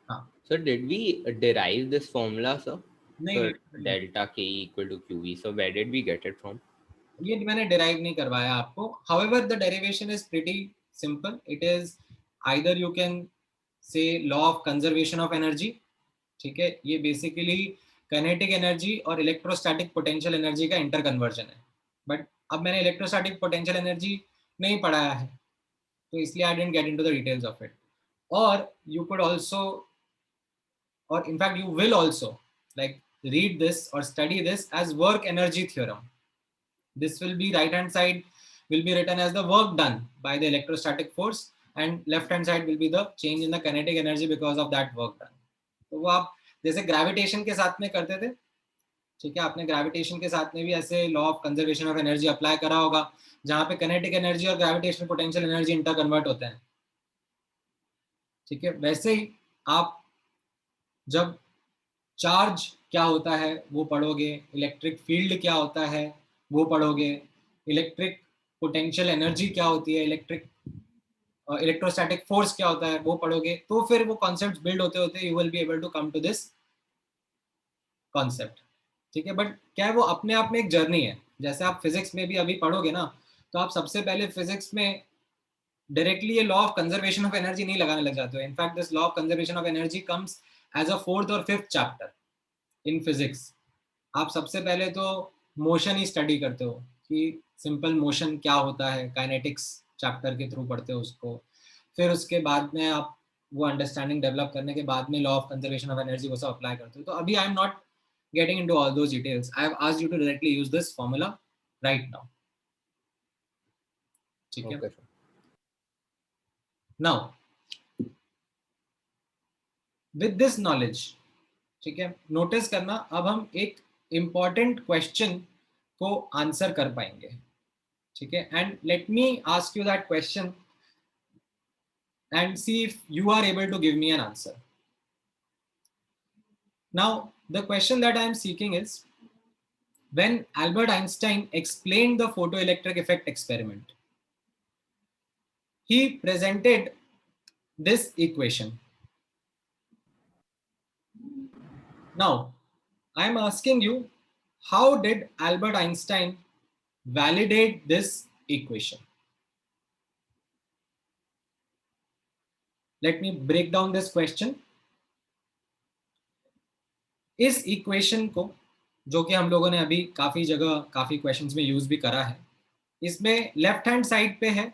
हाँ, so did we derive this formula, sir? नहीं For नहीं, delta K equal to QV. So where did we get it from? ये मैंने derive नहीं करवाया आपको। However the derivation is pretty simple, it is either you can say law of conservation of energy, ठीक है। ये basically kinetic energy और electrostatic potential energy का इंटर कन्वर्जन है, बट अब मैंने इलेक्ट्रोस्टैटिक पोटेंशियल एनर्जी नहीं पढ़ाया है, तो इसलिए I didn't get into the details of it. और you could also, or in fact you will also like read this or study this as work energy theorem. This will be right hand side will be written as the work done by the electrostatic force, and left hand side will be the change in the kinetic energy because of that work done. तो वो आप जैसे gravitation के साथ में करते थे, ठीक है, आपने ग्रेविटेशन के साथ में भी ऐसे law of conservation of energy apply करा होगा, जहाँ पे किनेटिक एनर्जी और gravitational potential energy inter convert होते हैं. ठीक है, वैसे ही आप जब चार्ज क्या होता है वो पढ़ोगे, इलेक्ट्रिक फील्ड क्या होता है वो पढ़ोगे, इलेक्ट्रिक पोटेंशियल एनर्जी क्या होती है, इलेक्ट्रोस्टैटिक फोर्स क्या होता है वो पढ़ोगे, तो फिर वो कॉन्सेप्ट्स बिल्ड होते होते you will be able to come to this concept. ठीक है, बट क्या है वो अपने आप में एक जर्नी है. जैसे आप फिजिक्स में भी अभी पढ़ोगे ना, तो आप सबसे पहले फिजिक्स में डायरेक्टली ये law of conservation of energy नहीं लगाने लग जाते हो. In fact this law of conservation of energy comes as a 4th और 5th चैप्टर इन फिजिक्स. आप सबसे पहले तो मोशन ही स्टडी करते हो कि सिंपल मोशन क्या होता है, काइनेटिक्स चैप्टर के थ्रू पढ़ते हो उसको. फिर उसके बाद में आप वो अंडरस्टैंडिंग डेवलप करने के बाद में law of conservation of energy वो सब अप्लाई करते हो. तो अभी I am not getting into all those details. I have asked you to directly use this formula right now. ठीक है. Okay, sir. Now with this knowledge, ठीक है, नोटिस करना अब हम एक इम्पॉर्टेंट क्वेश्चन को आंसर कर पाएंगे. ठीक है, and let me ask you that question and see if you are able to give me an answer. Now the question that I am seeking is, when Albert Einstein explained the photoelectric effect experiment, he presented this equation. Now I am asking you, how did Albert Einstein validate this equation? Let me break down this question. इस equation को, जो कि हम लोगों ने अभी काफी जगह काफी क्वेश्चंस में यूज भी करा है, इसमें लेफ्ट हैंड साइड पे है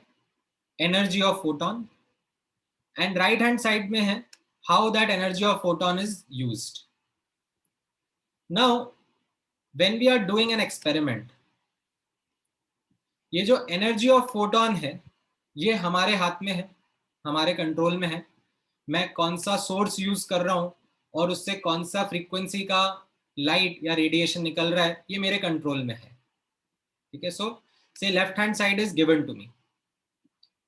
energy of photon and right hand side में है how that energy of photon is used. Now when we are doing an experiment, ये जो एनर्जी ऑफ फोटोन है ये हमारे हाथ में है, हमारे कंट्रोल में है. मैं कौन सा सोर्स यूज कर रहा हूं और उससे कौन सा फ्रीक्वेंसी का लाइट या रेडिएशन निकल रहा है, ये मेरे कंट्रोल में है. ठीक है, so say left hand side is given to me.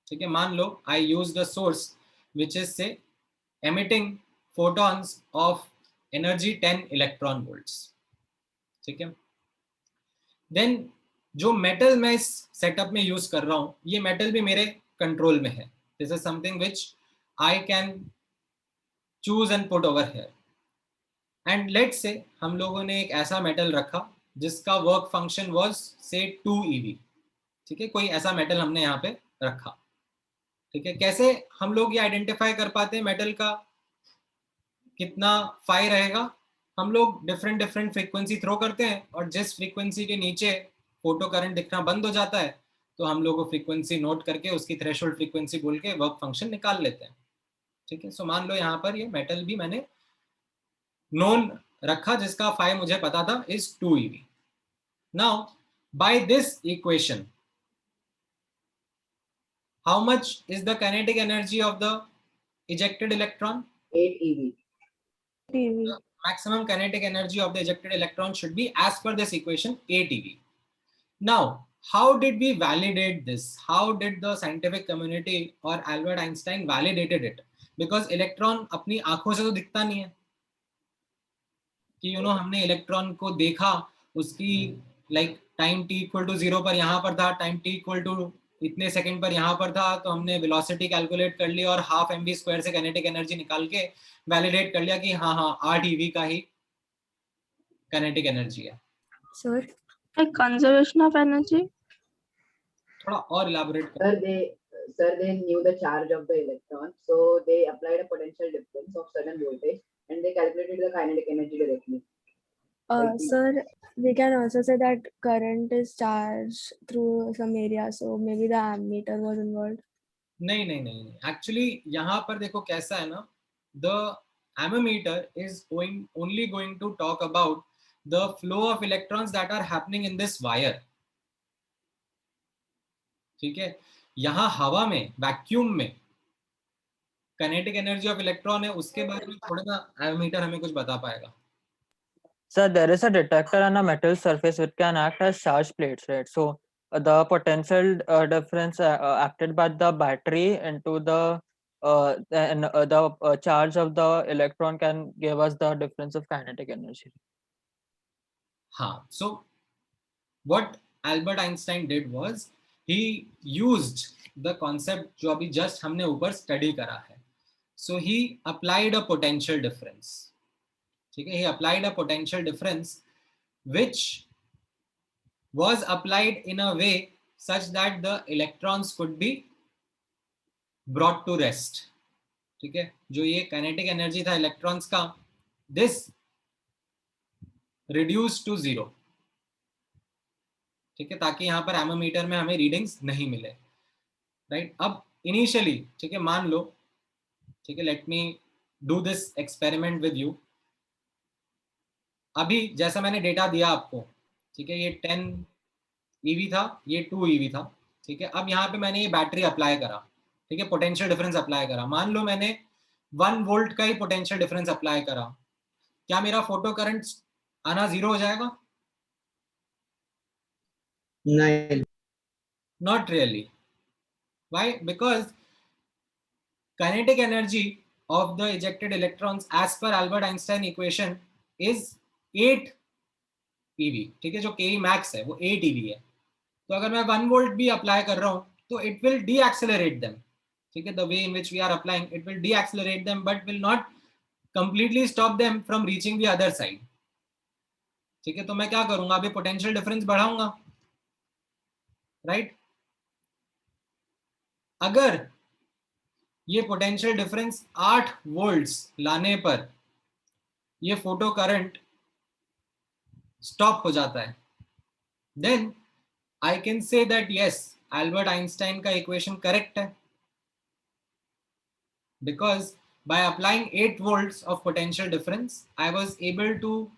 ठीक है, मान लो I use the source which is say emitting photons of energy 10 electron volts. ठीक है, देन जो मेटल मैं इस सेटअप में यूज कर रहा हूं, ये मेटल भी मेरे कंट्रोल में है. This is something which I can choose and put over here. And let's say हम लोगों ने एक ऐसा मेटल रखा जिसका work function was say 2 eV. ठीक है, कोई ऐसा मेटल हमने यहाँ पे रखा. ठीक है, कैसे हम लोग ये आइडेंटिफाई कर पाते हैं मेटल का कितना फाई रहेगा? हम लोग डिफरेंट फ्रीक्वेंसी थ्रो करते हैं और जिस फ्रीक्वेंसी के नीचे फोटो करंट दिखना बंद हो जाता है तो हम लोग वो फ्रीक्वेंसी नोट करके उसकी थ्रेशोल्ड फ्रीक्वेंसी बोल के वर्क फंक्शन निकाल लेते हैं. ठीक है, सो मान लो यहाँ पर ये मेटल भी मैंने नोन रखा जिसका फाई मुझे पता था is 2 eV. Now by this equation, how much is the kinetic energy of the ejected electron? 8 eV. The maximum kinetic energy of the ejected electron should be, as per this equation, 8 eV. Now how did we validate this? How did the scientific community or Albert Einstein validated it? Because electron अपनी आंखों से तो दिखता नहीं है कि हमने electron को देखा, उसकी like time t equal to 0 पर यहाँ पर था, टाइम t इक्वल टू इतने सेकंड पर यहाँ पर था, तो हमने वेलोसिटी कैलकुलेट कर ली और हाफ mv² से काइनेटिक एनर्जी निकाल के वैलिडेट कर लिया कि हाँ 8 eV का ही काइनेटिक एनर्जी है. Sir, conservation of energy. थोड़ा और elaborate Sir, they knew the charge of the electron, so they applied a potential difference of certain voltage and they calculated the kinetic energy directly. Sir, we can also say that current is charged through some area, so maybe the ammeter was involved. नहीं नहीं नहीं नहीं, actually यहाँ पर देखो कैसा है ना, the ammeter is only going to talk about the flow of electrons that are happening in this wire. ठीक है, यहाँ हवा में, वैक्यूम में काइनेटिक एनर्जी ऑफ इलेक्ट्रॉन है, उसके बारे में थोड़ा ना एमीटर हमें कुछ बता पाएगा. Sir, there is a detector on a metal surface which can act as charge plates, right? So the potential difference acted by the battery into the charge of the electron can give us the difference of kinetic energy. हाँ, so what Albert Einstein did was he used the concept जो अभी just हमने ऊपर study करा है. So he applied a potential difference. ठीक है, he applied a potential difference which was applied in a way such that the electrons could be brought to rest. ठीक है, जो ये kinetic energy था electrons का, this reduced to 0. ठीक है, ताकि यहाँ पर एमोमीटर में हमें रीडिंग्स नहीं मिले. राइट, अब इनिशियली, ठीक है, मान लो, ठीक है, let me do this experiment with you. अभी जैसा मैंने डेटा दिया आपको, ठीक है, ये 10 EV था, ये 2 EV था. ठीक है, अब यहाँ पे मैंने ये बैटरी अप्लाई करा. ठीक है, पोटेंशियल डिफरेंस अप्लाई करा. मान लो मैंने 1 वोल्ट का ही पोटेंशियल डिफरेंस अप्लाई करा, क्या मेरा फोटो करंट आना 0 हो जाएगा? नहीं. Not really. Why? Because kinetic energy of the ejected electrons as per Albert Einstein equation is 8 eV. ठीक है, जो Ke max है वो 8 eV है. तो अगर मैं 1 वोल्ट भी अप्लाई कर रहा हूँ तो it will deaccelerate them. ठीक है, the way in which we are applying, it will deaccelerate them but will not completely stop them from reaching the other side. ठीक है, तो मैं क्या करूंगा, अभी पोटेंशियल डिफरेंस बढ़ाऊंगा. राइट, अगर ये पोटेंशियल डिफरेंस 8 वोल्ट्स लाने पर ये फोटो करंट स्टॉप हो जाता है, then I can say that yes, Albert Einstein का इक्वेशन करेक्ट है, because by applying 8 volts of potential difference, I was able to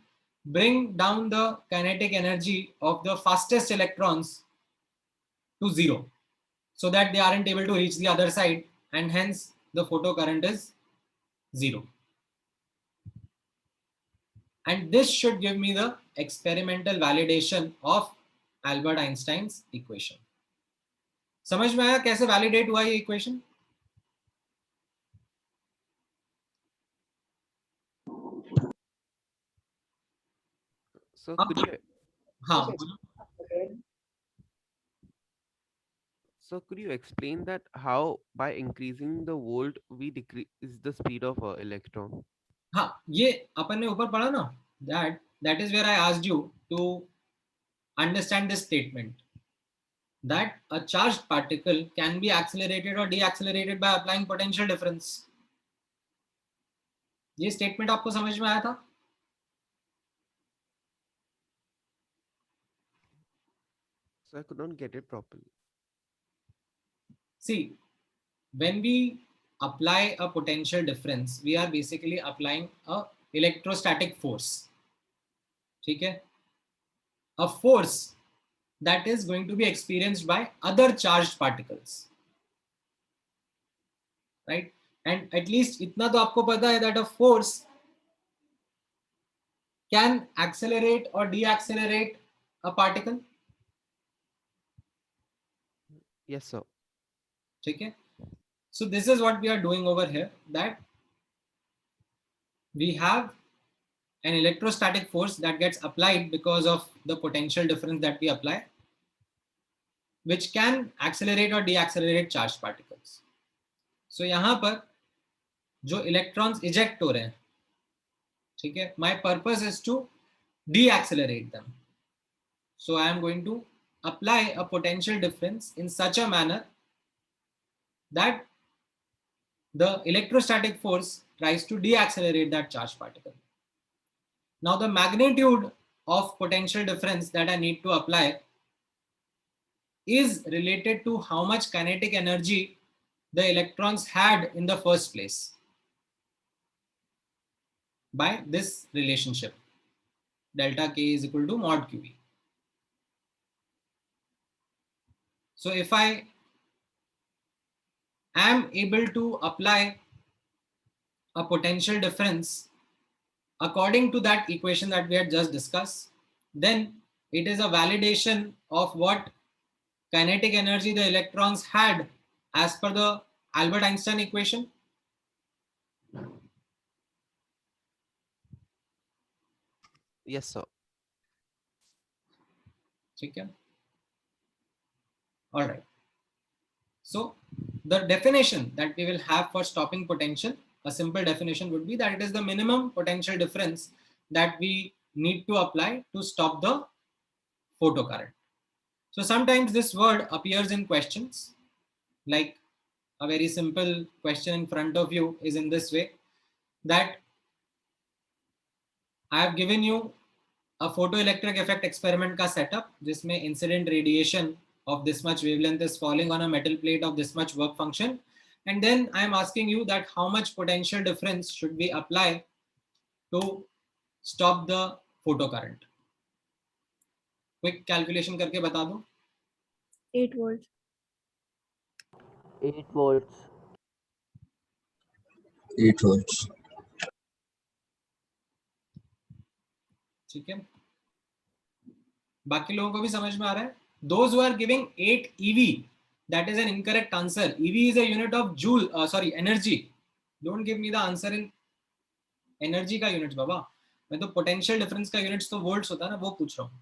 bring down the kinetic energy of the fastest electrons to 0, so that they aren't able to reach the other side, and hence the photo current is 0. And this should give me the experimental validation of Albert Einstein's equation. समझ में आया कैसे validate हुआ ये equation? So could you, हाँ, so could you explain that how by increasing the volt we decrease the speed of electron? हाँ, ये अपन ने ऊपर पढ़ा ना, that is where I asked you to understand this statement, that a charged particle can be accelerated or deaccelerated by applying potential difference. ये statement आपको समझ में आया था? So I could not get it properly. See, when we apply a potential difference, we are basically applying a electrostatic force. ठीक है? A force that is going to be experienced by other charged particles, right? And at least इतना तो आपको पता है that a force can accelerate or deaccelerate a particle. Yes, sir. ठीक है? So this is what we are doing over here, that we have an electrostatic force that gets applied because of the potential difference that we apply, which can accelerate or deaccelerate charged particles. So यहाँ पर जो electrons eject हो रहे हैं, ठीक है, my purpose is to deaccelerate them. So I am going to apply a potential difference in such a manner that the electrostatic force tries to deaccelerate that charged particle. Now the magnitude of potential difference that I need to apply is related to how much kinetic energy the electrons had in the first place by this relationship, delta K is equal to mod QE. So if I am able to apply a potential difference according to that equation that we had just discussed, then it is a validation of what kinetic energy the electrons had as per the Albert Einstein equation. Yes, sir. Okay. All right. So the definition that we will have for stopping potential, a simple definition would be that it is the minimum potential difference that we need to apply to stop the photocurrent. So sometimes this word appears in questions, like a very simple question in front of you is in this way, that I have given you a photoelectric effect experiment ka setup, जिसमें incident radiation of this much wavelength is falling on a metal plate of this much work function, and then I am asking you that how much potential difference should we apply to stop the photocurrent. Quick calculation करके बता दो. 8 volts. 8 volts. 8 volts. ठीक है, बाकी लोगों को भी समझ में आ रहा है? Those who are giving 8 EV, that is an incorrect answer. EV is a unit of joule, energy. Don't give me the answer in energy का units बाबा. मैं तो potential difference का units तो volts होता है ना, वो पूछ रहा हूँ.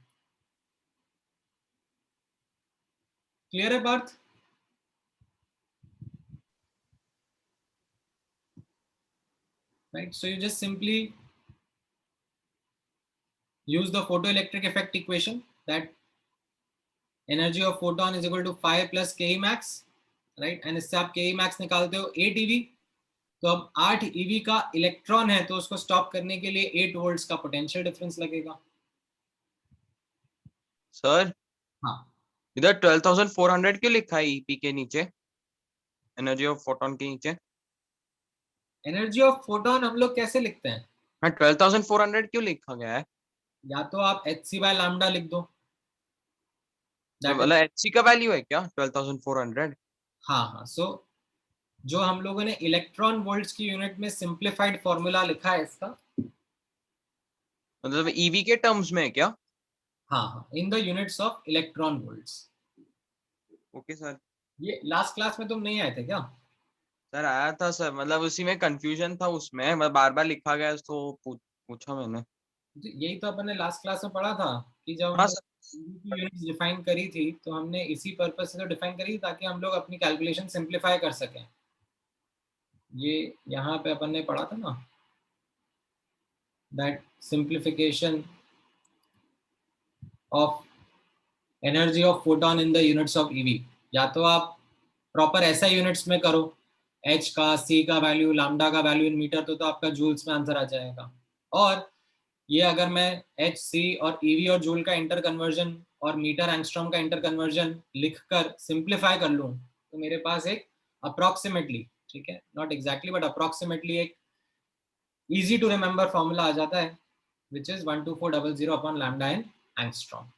Clear है बात? Right, so you just simply use the photoelectric effect equation, that energy of photon is equal to 5 plus Ke max, right? And इससे आप Ke max निकालते हो 8 EV, तो अब 8 EV का इलेक्ट्रॉन है, तो उसको स्टॉप करने के लिए 8 वोल्ट्स का पोटेंशियल डिफरेंस लगेगा. सर हाँ, इधर 12,400 क्यों लिखा है ईपी के नीचे, एनर्जी ऑफ फोटोन के नीचे? एनर्जी ऑफ फोटोन हम लोग कैसे लिखते हैं? हाँ, 12,400 क्यों लिखा गया है? या तो आप hc by lambda लिख दो. मतलब hc का वैल्यू है क्या 12,400? हाँ हाँ, सो जो हम लोगों ने इलेक्ट्रॉन वोल्ट्स की यूनिट में सिंप्लीफाइड फॉर्मूला लिखा है इसका, मतलब ईवी के टर्म्स में है क्या? हाँ हाँ, in the units of electron volts. Okay sir. ये लास्ट क्लास में तुम नहीं आए थे क्या? सर आया था सर, मतलब उसी में कंफ्यूजन था, उसमें मैं बार बार लिखा गया तो पूछा मैंने. यही तो अपन ने लास्ट क्लास में पढ़ा था कि जब हाँ हमने यूनिट्स डिफाइन करी थी, तो हमने इसी पर्पस से तो डिफाइन करी थी ताकि हम लोग अपनी कैलकुलेशन सिंप्लीफाई कर सकें. ये यहाँ पे अपन ने पढ़ा था ना, that simplification of energy of photon in the units of EV. या तो आप प्रॉपर ऐसा यूनिट्स में करो, h का, c का वैल्यू, लैम्डा का वैल्यू इन मीटर, तो आपका जूल्स में आंसर आ जाएगा. और ये अगर मैं h, c और ev और जूल का इंटर कन्वर्जन और मीटर एंगस्ट्रॉम का इंटर कन्वर्जन लिखकर सिंप्लीफाई कर लूँ, तो मेरे पास एक अप्रॉक्सीमेटली, ठीक है, नॉट एग्जैक्टली बट अप्रॉक्सीमेटली एक इजी टू रिमेंबर फॉर्मूला आ जाता है, which is 12400 upon lambda in angstrom.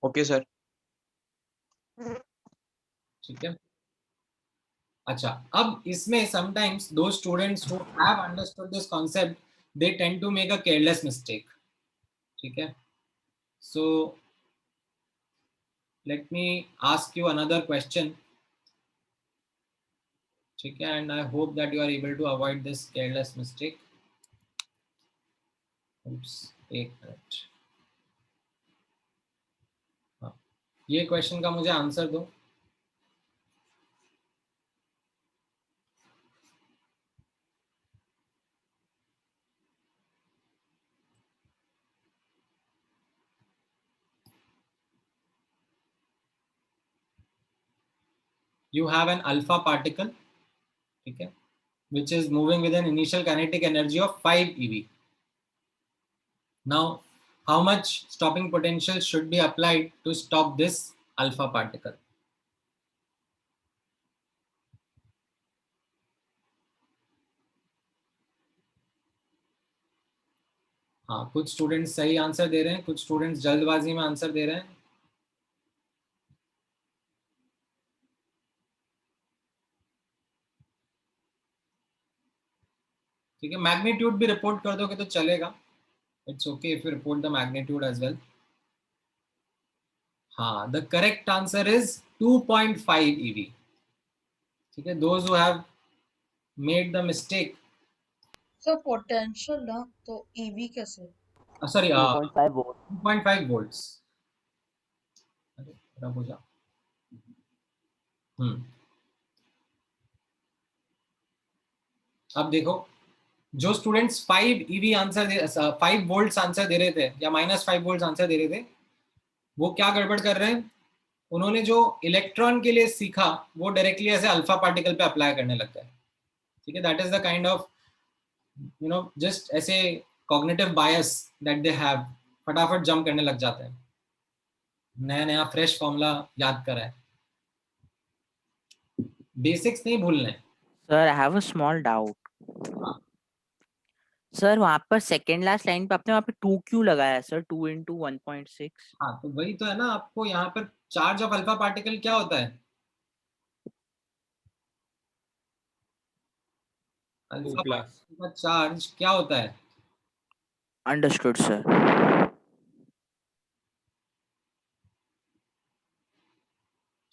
Okay sir. ठीक है. अच्छा, अब इसमें समटाइम्स दो students who have understood this concept, they tend to make a careless mistake. ठीक है, so let me ask you another question. ठीक है, and I hope that you are able to avoid this careless mistake. एक minute, हाँ, ये question का मुझे answer दो. You have an alpha particle, okay, which is moving with an initial kinetic energy of 5 eV. Now how much stopping potential should be applied to stop this alpha particle. हाँ, कुछ students सही answer दे रहे हैं, कुछ students जल्दबाजी में answer दे रहे हैं. ठीक है, मैग्नीट्यूड भी रिपोर्ट कर दोगे तो चलेगा. It's okay if you report the magnitude as well. हाँ, the correct answer is 2.5 EV. ठीक है, those who have made the mistake. Sir potential ना तो ईवी कैसे? Sorry 2.5 volt. 2.5 वोल्ट्स. अरे रब हो जा. अब देखो, जो students 5 EV answer 5 volts answer दे रहे थे या -5 वोल्ट्स आंसर दे रहे थे, वो क्या गड़बड़ कर रहे हैं? उन्होंने जो इलेक्ट्रॉन के लिए सीखा वो डायरेक्टली ऐसे अल्फा पार्टिकल पे अप्लाई करने लग गए. ठीक है, that is the kind of just ऐसे cognitive bias that they have. फटाफट जंप करने लग जाते हैं, नया नया फ्रेश फॉर्मूला याद करा है. बेसिक्स नहीं भूलने. Sir I have a small doubt. Sir वहाँ पर सेकेंड लास्ट लाइन पे आपने वहाँ पे 2 क्यों लगाया है सर? 2 × 1.6. हाँ, तो वही तो है ना, आपको यहाँ पर चार्ज ऑफ अल्फा पार्टिकल क्या होता है? अल्फा पार्टिकल का चार्ज क्या होता है? Understood sir.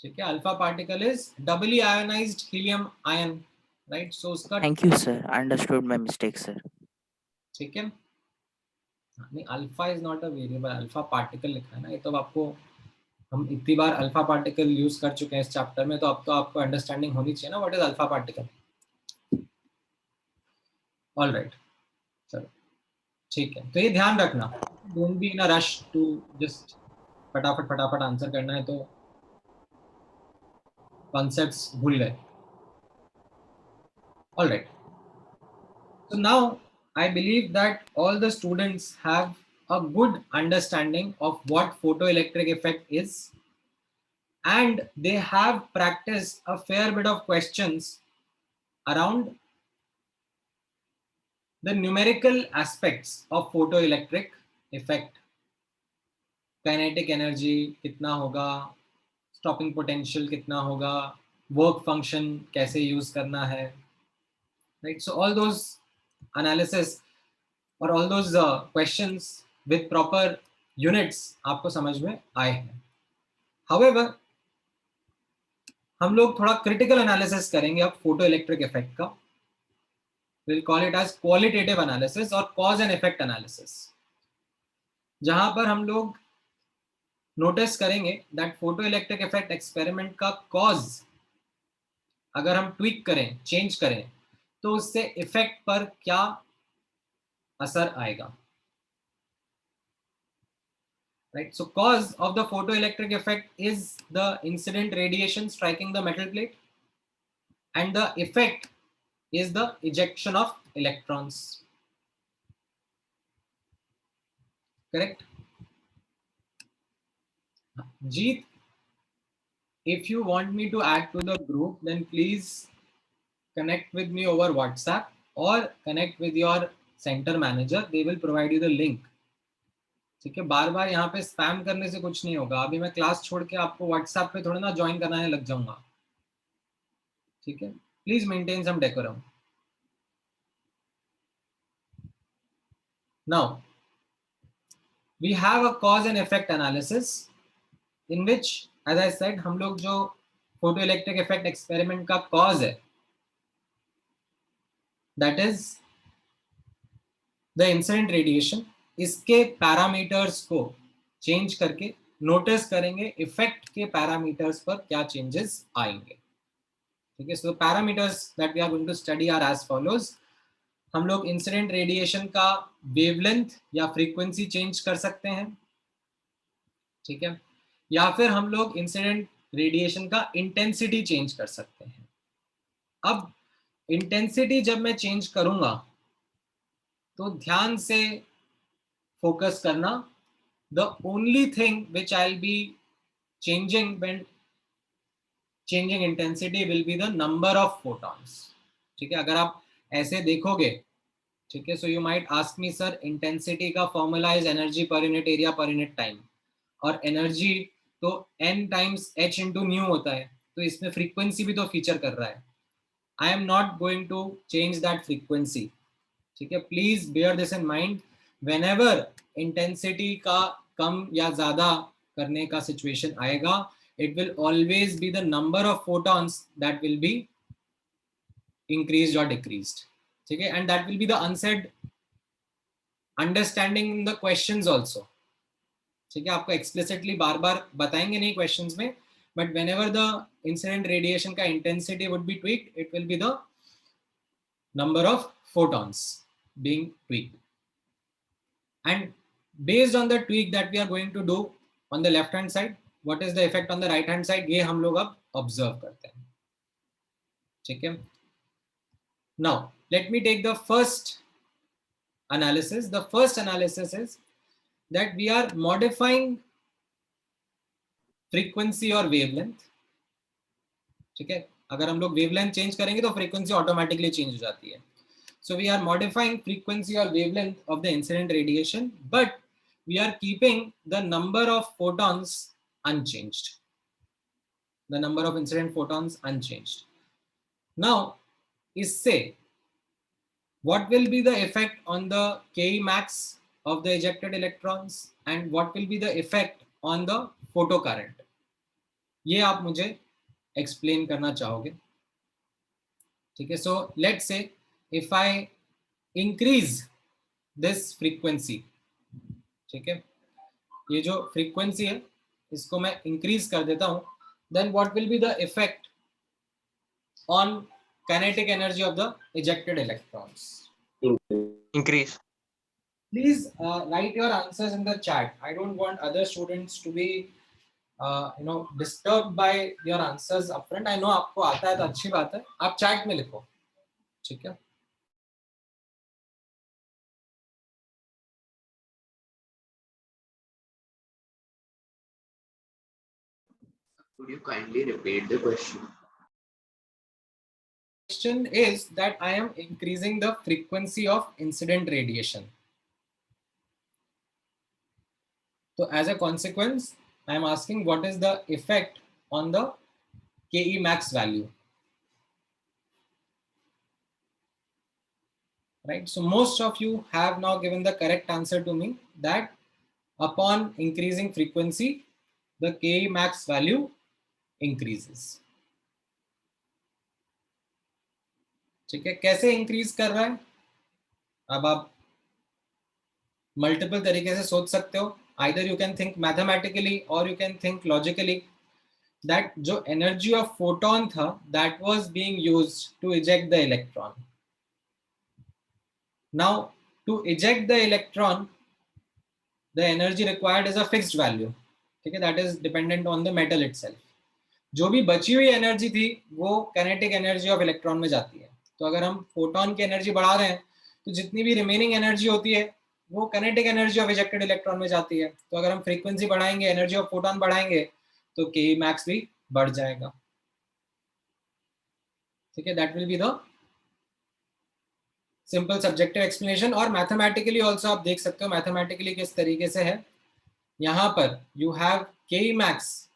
ठीक है, alpha particle is doubly ionised helium ion, right? So उसका thank you sir, understood my mistake sir. ठीक है, नहीं alpha is not a variable, alpha particle लिखा है ना. ये तो आपको, हम इतनी बार अल्फा पार्टिकल यूज कर चुके हैं इस चैप्टर में, तो अब तो आपको अंडरस्टैंडिंग होनी चाहिए ना what is alpha particle. All right, चलो ठीक है. तो ये ध्यान रखना, don't be in a rush to just फटाफट आंसर करना है तो कॉन्सेप्ट्स भूल गए. All right, so now I believe that all the students have a good understanding of what photoelectric effect is, and they have practiced a fair bit of questions around the numerical aspects of photoelectric effect. Kinetic energy कितना होगा, stopping potential कितना होगा, work function कैसे use करना है, right? So all those analysis और all those questions with proper units आपको समझ में आए हैं. However, हम लोग थोड़ा critical analysis करेंगे अब photoelectric effect का. We'll call it as qualitative analysis और cause and effect analysis, जहां पर हम लोग नोटिस करेंगे that photoelectric effect experiment का cause अगर हम ट्वीक करें, चेंज करें, तो उससे इफेक्ट पर क्या असर आएगा. Right, so cause of the photoelectric effect is the incident radiation striking the metal plate, and the effect is the ejection of electrons. Correct? Jeet, if you want me to add to the group, then please connect with me over WhatsApp or connect with your center manager. They will provide you the link. ठीक है, बार बार यहाँ पे spam करने से कुछ नहीं होगा. अभी मैं क्लास छोड़ के आपको व्हाट्सएप पे थोड़ा ना ज्वाइन कराने लग जाऊंगा. ठीक है, please maintain some decorum. Now we have a cause and effect analysis in which, as I said, हम लोग जो फोटो इलेक्ट्रिक इफेक्ट एक्सपेरिमेंट का कॉज है, that is the incident radiation, इसके पैरामीटर्स को चेंज करके नोटिस करेंगे इफेक्ट के पैरामीटर्स पर क्या चेंजेस आएंगे. ठीक है, so parameters that we are going to study are as follows. हम लोग इंसिडेंट रेडिएशन का वेवलेंथ या फ्रीक्वेंसी चेंज कर सकते हैं. ठीक है, या फिर हम लोग इंसिडेंट रेडिएशन का इंटेंसिटी चेंज कर सकते हैं. अब इंटेंसिटी जब मैं चेंज करूंगा तो ध्यान से फोकस करना, The only thing which I'll be changing when changing intensity will be the number of photons. ठीक है, अगर आप ऐसे देखोगे, ठीक है, so you might ask me, sir, intensity का formula is energy per unit area per unit time, और energy तो n times h into nu होता है, तो इसमें frequency भी तो feature कर रहा है. I am not going to change that frequency. ठीक है, please bear this in mind. Whenever intensity का कम या ज़्यादा करने का situation आएगा, it will always be the number of photons that will be increased or decreased. ठीक है, and that will be the unsaid understanding in the questions also. ठीक है, आपको explicitly बार बार बताएंगे नहीं questions में, but whenever the incident radiation का intensity would be tweaked, it will be the number of photons being tweaked. And based on the tweak that we are going to do on the left hand side, what is the effect on the right hand side, ये हम लोग अब observe करते हैं. ठीक है. Now let me take the first analysis. The first analysis is that we are modifying frequency or wavelength. ठीक है, अगर हम लोग wavelength change करेंगे तो frequency automatically change हो जाती है. So we are modifying frequency or wavelength of the incident radiation, but we are keeping the number of photons unchanged. The number of incident photons unchanged. Now, इससे what will be the effect on the Ke max of the ejected electrons and what will be the effect on the photocurrent? ये आप मुझे explain करना चाहोगे. ठीक है, so let's say if I increase this frequency, ठीक है, ये जो frequency है इसको मैं increase कर देता हूँ, then what will be the effect on kinetic energy of the ejected electrons? Increase. Please write your answers in the chat. I don't want other students to be disturbed by your answers upfront. I know आपको आता है तो अच्छी बात है, आप chat में लिखो. ठीक है. Could you kindly repeat the question? Question is that I am increasing the frequency of incident radiation. So as a consequence, I am asking what is the effect on the Ke max value. Right. So most of you have now given the correct answer to me that upon increasing frequency, the Ke max value increases. ठीक है, कैसे increase कर रहा है अब आप multiple तरीके से सोच सकते हो. Either you can think mathematically or you can think logically that जो energy of photon था that was being used to eject the electron. Now to eject the electron, the energy required is a fixed value. ठीक है, that is dependent on the metal itself. जो भी बची हुई energy थी वो kinetic energy of electron में जाती है. तो अगर हम फोटोन की एनर्जी बढ़ा रहे हैं तो जितनी भी रिमेनिंग एनर्जी होती है वो kinetic energy of ejected electron में जाती है. तो अगर हम फ्रीक्वेंसी बढ़ाएंगे, एनर्जी ऑफ फोटोन बढ़ाएंगे तो के मैक्स भी बढ़ जाएगा. ठीक है, that will be the simple subjective explanation. और मैथमेटिकली ऑल्सो आप देख सकते हो मैथमेटिकली किस तरीके से है. यहाँ पर यू हैव के मैक्स,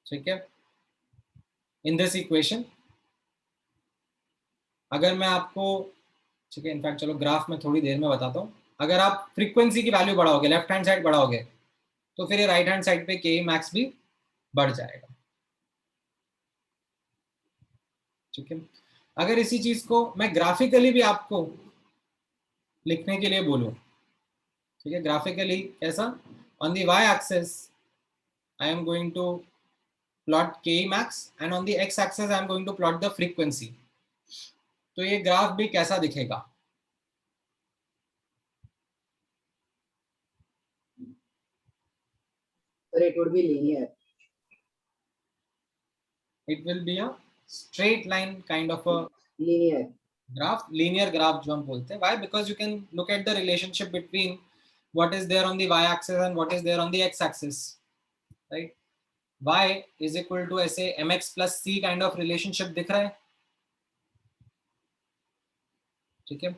ठीक है, इन दिस इक्वेशन. अगर मैं आपको, ठीक है, इनफैक्ट चलो ग्राफ में थोड़ी देर में बताता हूँ. अगर आप फ्रीक्वेंसी की वैल्यू बढ़ाओगे, लेफ्ट हैंड साइड बढ़ाओगे, तो फिर ये राइट हैंड साइड पे के मैक्स भी बढ़ जाएगा. ठीक है, अगर इसी चीज को मैं ग्राफिकली भी आपको लिखने के लिए बोलूं, ठीक है, ग्राफिकली कैसा, on the Y axis I am going to plot K max and on the x axis I am going to plot the frequency. तो ये ग्राफ भी कैसा दिखेगा? Sir, it would be linear. It will be a straight line kind of a linear graph, linear graph जो हम बोलते हैं. Why? Because you can look at the relationship between what is there on the y axis and what is there on the x axis, right? y is equal to ऐसे mx plus c kind of relationship दिख रहा है, ठीक है?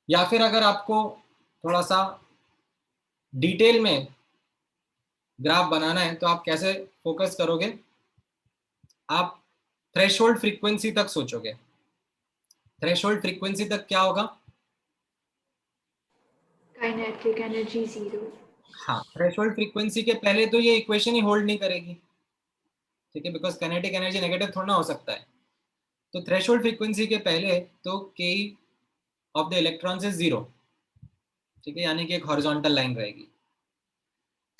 या फिर अगर आपको थोड़ा सा डिटेल में ग्राफ बनाना है तो आप कैसे फोकस करोगे, आप थ्रेशोल्ड फ्रीक्वेंसी तक सोचोगे। थ्रेशोल्ड फ्रीक्वेंसी तक क्या होगा? Kinetic energy 0। हाँ, थ्रेशोल्ड फ्रीक्वेंसी के पहले तो ये इक्वेशन ही होल्ड नहीं करेगी, ठीक है, बिकॉज काइनेटिक एनर्जी नेगेटिव थोड़ा ना हो सकता है। तो थ्रेशोल्ड फ्रीक्वेंसी के पहले तो के ऑफ द इलेक्ट्रॉन्स इज 0, ठीक है, यानी कि एक हॉरिजॉन्टल लाइन रहेगी।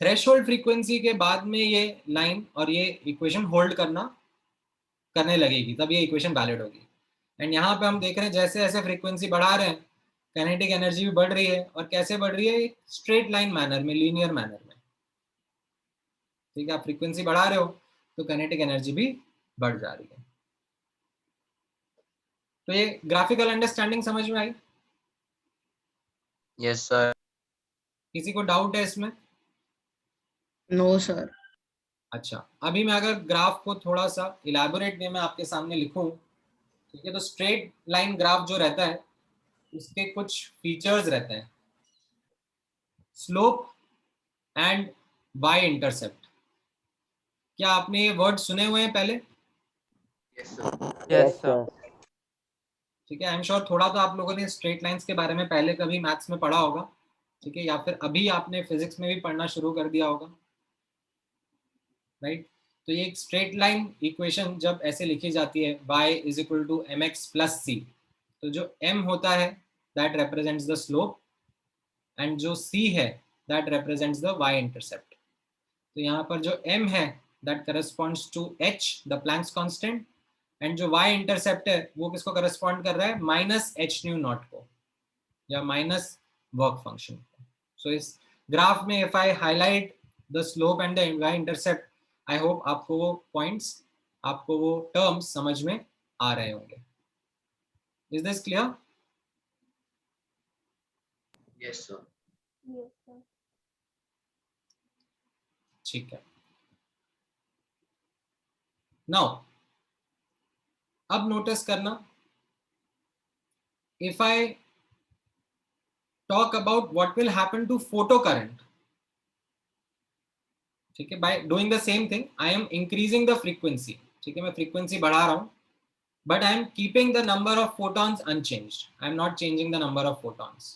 थ्रेशोल्ड फ्रीक्वेंसी के बाद में ये लाइन और ये इक्वेशन होल्ड करने लगेगी, तब ये इक्वेशन वैलिड होगी। एंड यहाँ पे हम देख रहे हैं जैसे जैसे फ्रीक्वेंसी बढ़ा रहे हैं काइनेटिक एनर्जी भी बढ़ रही है, और कैसे बढ़ रही है? एक स्ट्रेट लाइन मैनर में, लीनियर मैनर में, ठीक है। आप फ्रीक्वेंसी बढ़ा रहे हो तो काइनेटिक एनर्जी भी बढ़ जा रही है। तो ये ग्राफिकल अंडरस्टैंडिंग समझ में आई? Yes sir. किसी को डाउट है इसमें? No sir. अच्छा, अभी मैं अगर ग्राफ को थोड़ा सा इलैबोरेट वे में आपके सामने लिखूं, ठीक है, तो स्ट्रेट लाइन ग्राफ जो रहता है उसके कुछ फीचर्स रहते हैं, स्लोप एंड वाई इंटरसेप्ट। क्या आपने ये वर्ड सुने हुए हैं पहले? Yes sir. ठीक है, आई एम श्योर थोड़ा तो आप लोगों ने स्ट्रेट लाइंस के बारे में पहले कभी मैथ्स में पढ़ा होगा, ठीक है, या फिर अभी आपने फिजिक्स में भी पढ़ना शुरू कर दिया होगा, राइट? तो ये एक स्ट्रेट लाइन इक्वेशन जब ऐसे लिखी जाती है y is equal to mx plus c, तो जो m होता है that represents the slope and जो c है that represents the y intercept. तो यहाँ पर जो m है that corresponds to h the Planck's constant, and जो y इंटरसेप्ट है वो किसको करस्पॉन्ड कर रहा है? माइनस h न्यू नॉट को, या माइनस वर्क फंक्शन को। सो इस ग्राफ में if I highlight the slope and the y intercept, I hope आपको वो पॉइंट्स, आपको वो टर्म्स समझ में आ रहे होंगे। Is this clear? Yes sir. ठीक है। नाउ अब नोटिस करना, if I talk about what will happen to photo current, ठीक है, by doing the same thing I am increasing the frequency, ठीक है, मैं फ्रीक्वेंसी बढ़ा रहा हूं, but I am keeping the number of photons unchanged. I am not changing the number of photons.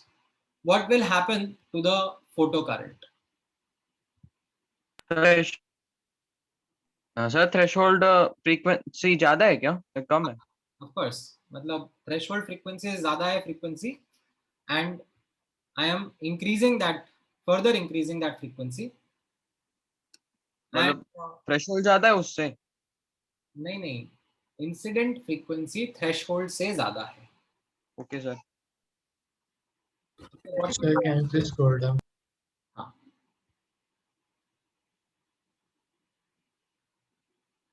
What will happen to the photocurrent? Sir threshold frequency ज्यादा है क्या या कम है? Of course, मतलब threshold frequency ज्यादा है frequency, and I am increasing that, further increasing that frequency. मतलब threshold ज्यादा है उससे? नहीं, इंसिडेंट फ्रीक्वेंसी थ्रेशोल्ड से ज्यादा है। Okay sir. Sir, can you please scroll down?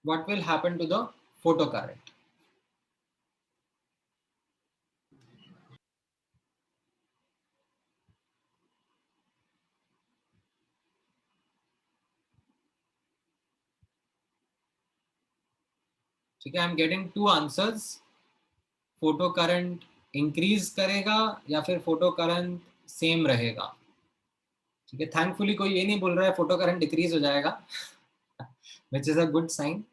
What will happen to the photocurrent? ठीक है, I am getting two answers, photo current increase करेगा या फिर फोटो करंट सेम रहेगा, ठीक है। थैंकफुली कोई ये नहीं बोल रहा है फोटो करंट डिक्रीज हो जाएगा, which is a good sign.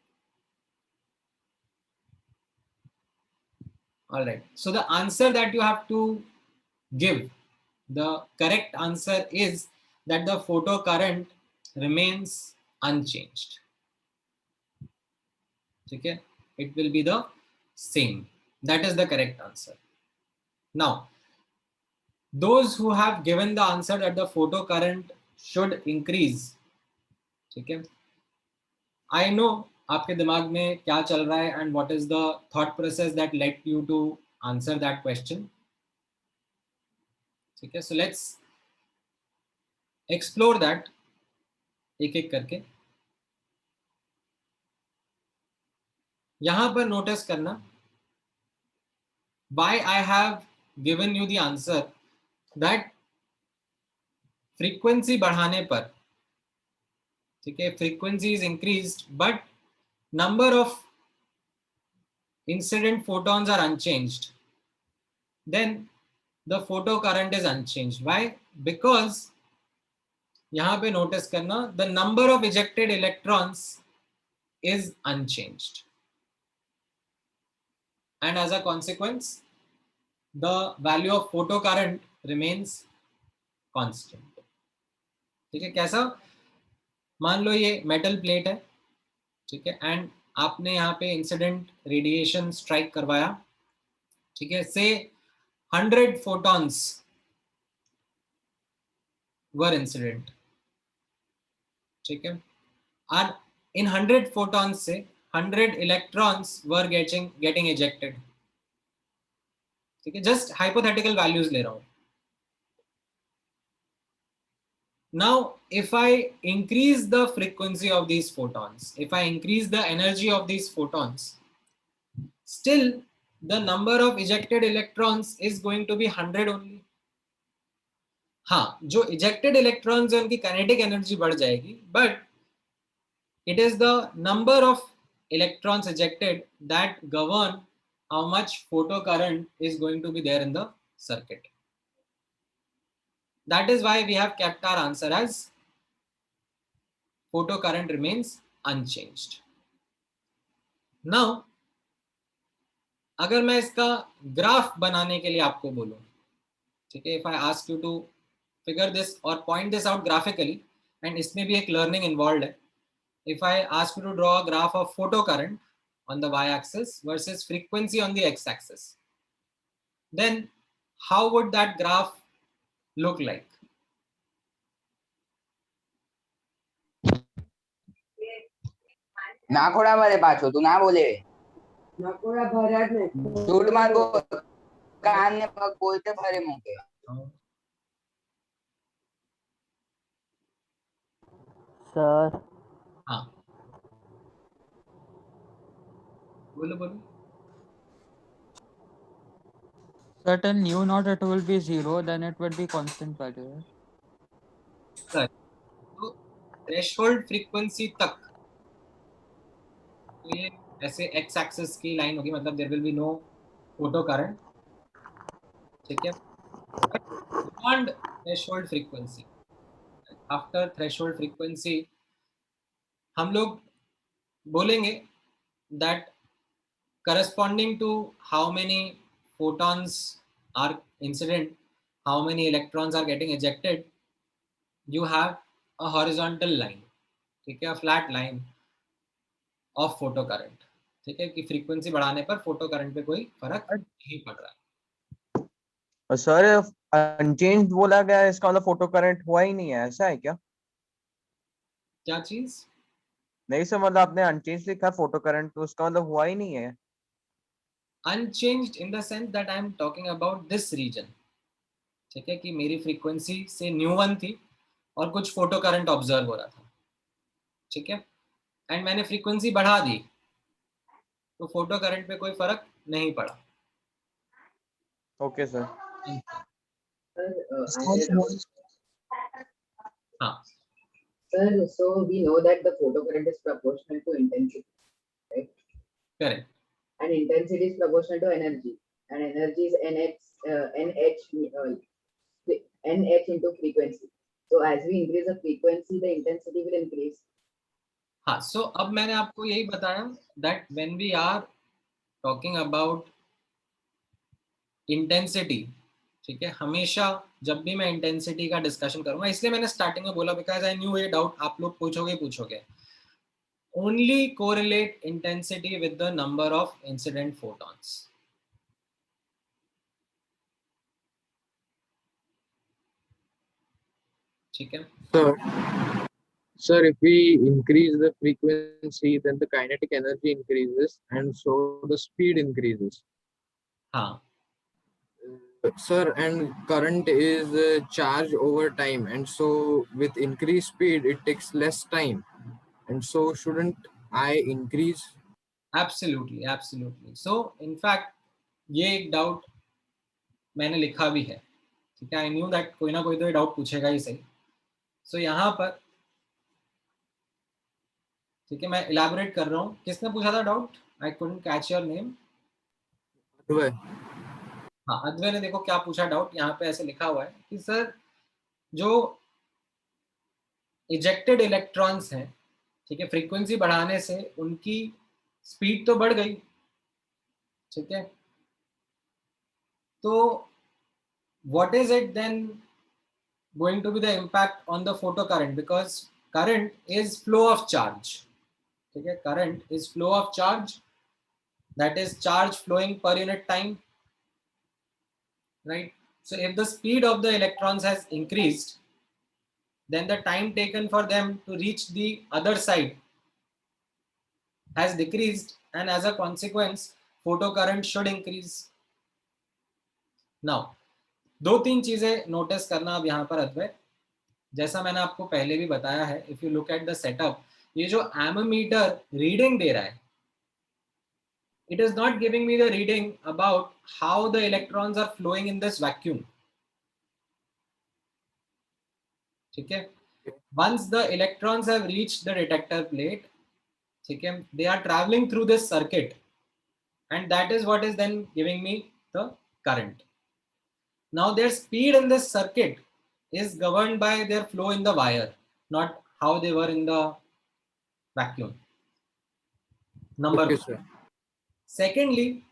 Alright, so the answer that you have to give, the correct answer is that the photo current remains unchanged, ठीक है, it will be the same. That is the correct answer. Now, those who have given the answer that the photocurrent should increase, ठीक है, I know आपके दिमाग में क्या चल रहा है and what is the thought process that led you to answer that question. ठीक है, so let's explore that एक एक करके। यहां पर नोटिस करना, why I have given you the answer that frequency बढ़ाने पर, ठीक है, frequency is increased but number of incident photons are unchanged, then the photo current is unchanged. Why? Because यहाँ पे notice करना, the number of ejected electrons is unchanged, and as a consequence the value of photo current remains constant. ठीक है, कैसा? मान लो ये metal plate है, ठीक है, एंड आपने यहाँ पे इंसिडेंट रेडिएशन स्ट्राइक करवाया, ठीक है, से 100 photons were incident, ठीक है, and in 100 photons से 100 electrons were getting ejected, ठीक है, just hypothetical values ले रहा हूँ. Now if I increase the frequency of these photons, if I increase the energy of these photons, still the number of ejected electrons is going to be 100 only. हाँ, जो ejected electrons है उनकी kinetic energy बढ़ जाएगी, but it is the number of electrons ejected that govern how much photocurrent is going to be there in the circuit. That is why we have kept our answer as photocurrent remains unchanged. Now, अगर मैं इसका graph बनाने के लिए आपको बोलूं, ठीक है, if I ask you to figure this or point this out graphically, and इसमें भी एक learning involved है. If I ask you to draw a graph of photocurrent on the y-axis versus frequency on the x-axis, then how would that graph look like? નાખોડા ભરે પાછો તું ના બોલે નકોડા ભર્યા જ ને ઝૂઠ માર બોલ કાન ને પગ બોલતે ભરે મૂકે Sir, हाँ, बोलो बोलो. certain nu naught it will be 0, then it would be constant value. Right? Correct. तो थ्रेशोल्ड फ्रीक्वेंसी तक तो ये ऐसे एक्स एक्सिस की लाइन होगी, मतलब there will be no photo current, ठीक है, beyond threshold frequency, after threshold frequency हम लोग बोलेंगे that corresponding to how many photons are incident, how many electrons are getting ejected, you have a horizontal line, ठीक है, a flat line of photocurrent, ठीक है, कि फ्रीक्वेंसी बढ़ाने पर फोटो करंट पे कोई फर्क नहीं पड़ रहा है. सर अनचेंज्ड बोला गया है, इसका मतलब फोटो करंट हुआ ही नहीं है, ऐसा है क्या? क्या चीज? नहीं सर, मतलब आपने अनचेंज लिखा फोटो करंट, तो उसका मतलब हुआ ही नहीं है. Unchanged in the sense that I am talking about this region, ठीक है, कि मेरी फ्रीक्वेंसी से न्यू 1 थी और कुछ फोटो करंट ऑब्जर्व हो रहा था, ठीक है, एंड मैंने फ्रीक्वेंसी बढ़ा दी तो फोटो करंट पे कोई फर्क नहीं पड़ा. Okay sir. हाँ. Sir, so we know that the photocurrent is proportional to intensity, right? Correct. And intensity is proportional to energy, and energy is nh into frequency. So as we increase the frequency, the intensity will increase. हाँ, so अब मैंने आपको यही बताया that when we are talking about intensity, ठीक है, हमेशा जब भी मैं इंटेंसिटी का डिस्कशन करूंगा, इसलिए मैंने स्टार्टिंग में बोला बिकॉज आई न्यू ये डाउट आप लोग पूछोगे, only correlate intensity with the number of incident photons. ठीक है. Sir, if we increase the frequency, then the kinetic energy increases, and so the speed increases. हाँ. Sir, and current is charged over time, and so with increased speed, it takes less time, and so shouldn't I increase? Absolutely, absolutely. So in fact, ये एक doubt मैंने लिखा भी है, ठीक है. I knew that कोई ना कोई तो ये डाउट पूछेगा ही सही. सो यहाँ पर ठीक है, मैं इलैबोरेट कर रहा हूँ. किसने पूछा था doubt? I couldn't catch your name. हाँ, अद्वै ने देखो क्या पूछा डाउट. यहाँ पे ऐसे लिखा हुआ है कि सर जो इजेक्टेड इलेक्ट्रॉन्स हैं, ठीक है, फ्रीक्वेंसी बढ़ाने से उनकी स्पीड तो बढ़ गई, ठीक है, तो what is it then going to be the impact on the photocurrent? Because current is flow of charge, ठीक है, current is flow of charge, that is charge flowing per unit time, right? So if the speed of the electrons has increased, then the time taken for them to reach the other side has decreased, and as a consequence photocurrent should increase. Now दो तीन चीजें notice करना अब यहाँ पर अद्वै. जैसा मैंने आपको पहले भी बताया है, if you look at the setup, ये जो एमोमीटर रीडिंग दे रहा है, it is not giving me the reading about how the electrons are flowing in this vacuum, ठीक है. Once the electrons have reached the detector plate, ठीक है, they are traveling through this circuit, and that is what is then giving me the current. Now their speed in this circuit is governed by their flow in the wire, not how they were in the vacuum. Number one. Secondly,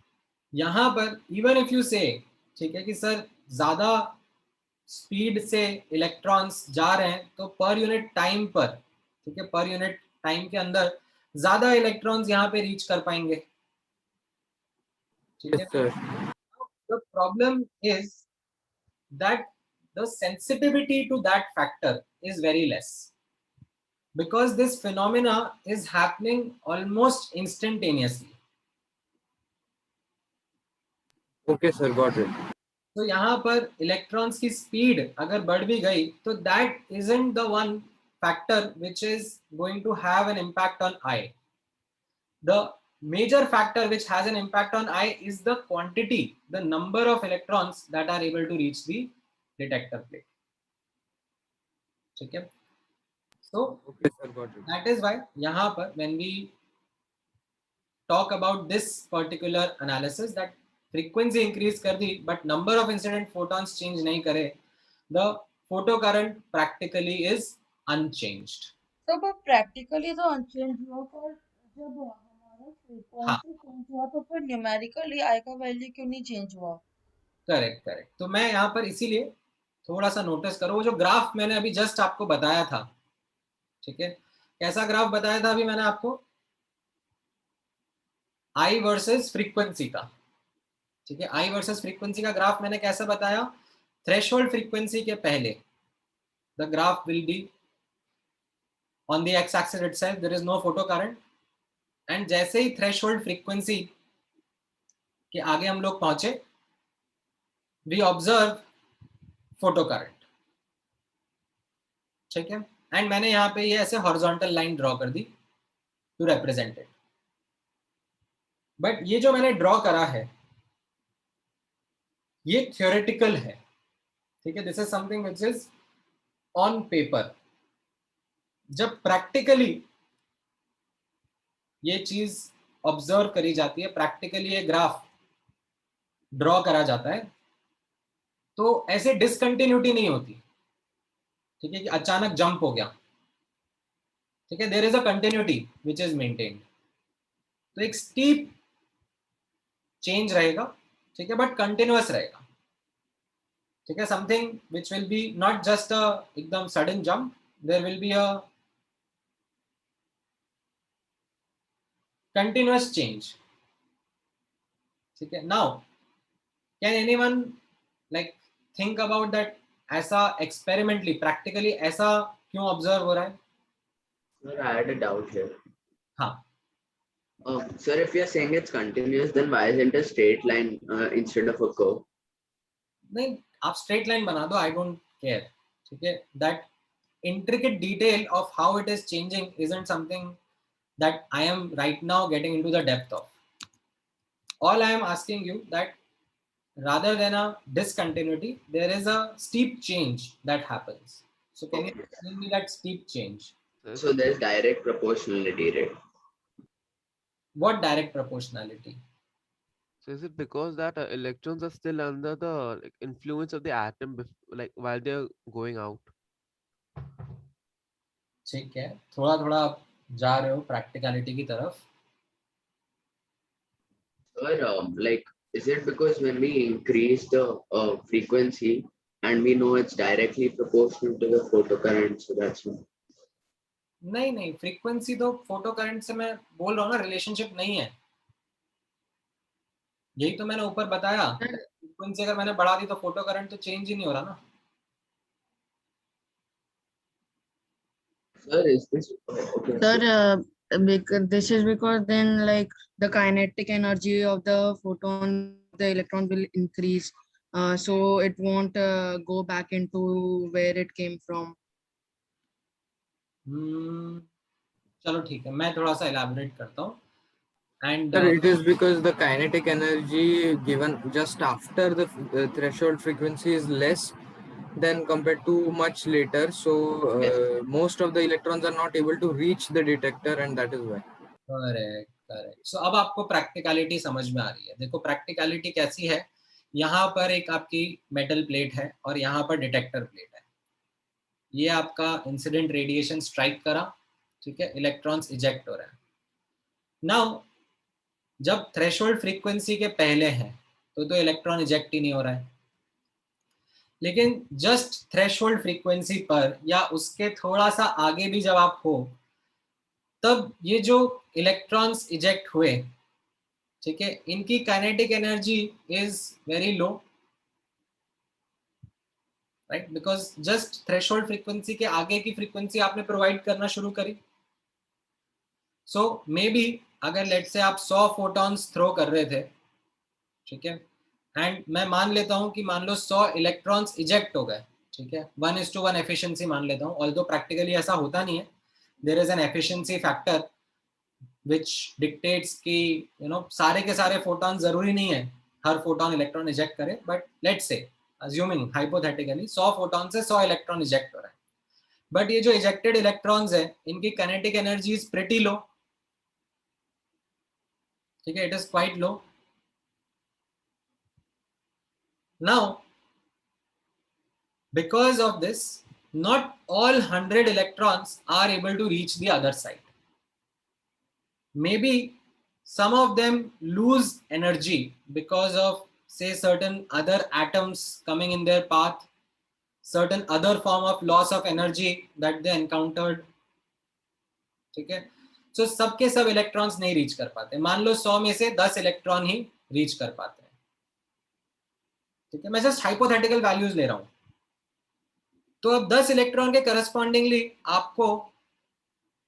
यहाँ पर even if you say, ठीक है, कि sir ज़्यादा speed से electrons जा रहे हैं तो पर यूनिट टाइम पर, ठीक है, पर यूनिट टाइम के अंदर ज़्यादा इलेक्ट्रॉन्स यहाँ पे रीच कर पाएंगे, ठीक है. The problem is that the sensitivity to that factor is very less, because this phenomena is happening almost instantaneously. Okay sir, got it. तो यहाँ पर इलेक्ट्रॉन्स की स्पीड अगर बढ़ भी गई तो that isn't the one factor which is going to have an impact on eye. The major factor which has an impact on eye is the quantity, the number of electrons that are able to reach the detector plate, ठीक है. So that is why यहाँ पर when we talk about this particular analysis, that frequency increase कर दी but number of incident photons change नहीं करे, the photocurrent practically is unchanged. तो पर practically तो अनचेंज हुआ, पर जब हमारा फ्रीक्वेंसी चेंज हुआ तो फिर न्यूमेरिकली आई का वैल्यू क्यों नहीं चेंज हुआ? Correct correct. तो मैं यहाँ पर इसीलिए थोड़ा सा नोटिस करो, वो जो ग्राफ मैंने अभी जस्ट आपको बताया था, ठीक है, कैसा ग्राफ बताया था अभी मैंने आपको? आई वर्सेस फ्रीक्वेंसी का, ठीक है. आई वर्सेस फ्रीक्वेंसी का ग्राफ मैंने कैसा बताया? थ्रेशोल्ड फ्रीक्वेंसी के पहले the graph will be on the x axis itself, there is no photo current, and जैसे ही थ्रेशोल्ड फ्रीक्वेंसी के आगे हम लोग पहुंचे, वी ऑब्जर्व फोटो करंट, ठीक है. एंड मैंने यहाँ पे ये ऐसे हॉरिजॉन्टल लाइन ड्रॉ कर दी टू रिप्रेजेंट इट. बट ये जो मैंने ड्रॉ करा है ये थ्योरेटिकल है, ठीक है. This is something which is on paper. जब प्रैक्टिकली ये चीज ऑब्जर्व करी जाती है, प्रैक्टिकली ये ग्राफ ड्रॉ करा जाता है, तो ऐसे डिसकंटिन्यूटी नहीं होती, ठीक है, कि अचानक जंप हो गया, ठीक है. There is a continuity which is maintained. तो एक स्टीप चेंज रहेगा, ठीक है, बट कंटिन्यूअस रहेगा, ठीक है. Something which will be not just a एकदम sudden jump, there will be a continuous change, ठीक है. Now can anyone like think about that, ऐसा एक्सपेरिमेंटली प्रैक्टिकली ऐसा क्यों ऑब्जर्व हो रहा है? Sir, I had a doubt here. हाँ. Sir, if you're saying it's continuous, then why isn't a straight line instead of a curve? नहीं, आप straight line बना दो, आई डोंट केयर, ठीक है. That intricate detail of how it is changing isn't something that I am right now getting into the depth of. All I am asking you that rather than a discontinuity, there is a steep change that happens. So can you explain me that steep change? So there's direct proportionality, right? What direct proportionality? So is it because that electrons are still under the like, influence of the atom like while they're going out? ठीक है, थोड़ा थोड़ा आप जा रहे हो practicality की तरफ. Or like, is it because when we increase the frequency and we know it's directly proportional to the photocurrent, so that's why. नहीं नहीं, फ्रीक्वेंसी तो फोटो करंट से मैं बोल रहा हूँ ना, रिलेशनशिप नहीं है. यही तो मैंने ऊपर बताया. फ्रीक्वेंसी अगर मैंने बढ़ा दी तो फोटो करंट तो चेंज ही नहीं हो रहा ना. Sir, is this okay? Sir, because this is because then like the kinetic energy of the photon, the electron will increase. So it won't go back into where it came from. चलो ठीक है, मैं थोड़ा सा elaborate करता हूँ. And Sir, it is because the kinetic energy given just after the threshold frequency is less than compared to much later. So most of the electrons are not able to reach the detector, and that is why. Correct correct. So अब आपको practicality समझ में आ रही है. देखो practicality कैसी है. यहाँ पर एक आपकी मेटल प्लेट है और यहाँ पर डिटेक्टर प्लेट है. ये आपका इंसिडेंट रेडिएशन स्ट्राइक करा, ठीक है, इलेक्ट्रॉन्स इजेक्ट हो रहे हैं. नाउ जब थ्रेशोल्ड फ्रीक्वेंसी के पहले है तो इलेक्ट्रॉन इजेक्ट ही नहीं हो रहा है. लेकिन जस्ट थ्रेशोल्ड फ्रीक्वेंसी पर या उसके थोड़ा सा आगे भी जब आप हो, तब ये जो इलेक्ट्रॉन्स इजेक्ट हुए, ठीक है, इनकी kinetic energy is very low, right, because just threshold frequency के आगे की फ्रीक्वेंसी आपने प्रोवाइड करना शुरू करी. सो मे बी अगर लेट से आप 100 फोटॉन्स थ्रो कर रहे थे, ठीक है, एंड मैं मान लेता हूं कि मान लो 100 इलेक्ट्रॉन्स इजेक्ट हो गए, ठीक है, 1:1 एफिशिएंसी मान लेता हूं. ऑल्दो प्रैक्टिकली ऐसा होता नहीं है. There is an efficiency factor which dictates कि सारे के सारे फोटॉन जरूरी नहीं है हर फोटॉन इलेक्ट्रॉन इजेक्ट करे. But let's say assuming hypothetically 100 photon से 100 इलेक्ट्रॉन इजेक्ट हो रहा है. बट ये जो इजेक्टेड इलेक्ट्रॉन्स है, इनकी काइनेटिक एनर्जी इज प्रिटी लो, ठीक है, it is quite low. Now because of this, not all 100 electrons are able to reach the other side. Maybe some of them lose energy because of, say, certain other atoms coming in their path, certain other form of loss of energy that they encountered. ठीक है, so सबके सब electrons नहीं reach कर पाते. मान लो 100 में से 10 इलेक्ट्रॉन ही रीच कर पाते हैं. ठीक है, मैं जस्ट हाइपोथेटिकल वैल्यूज ले रहा हूं. तो अब 10 इलेक्ट्रॉन के करस्पॉन्डिंगली आपको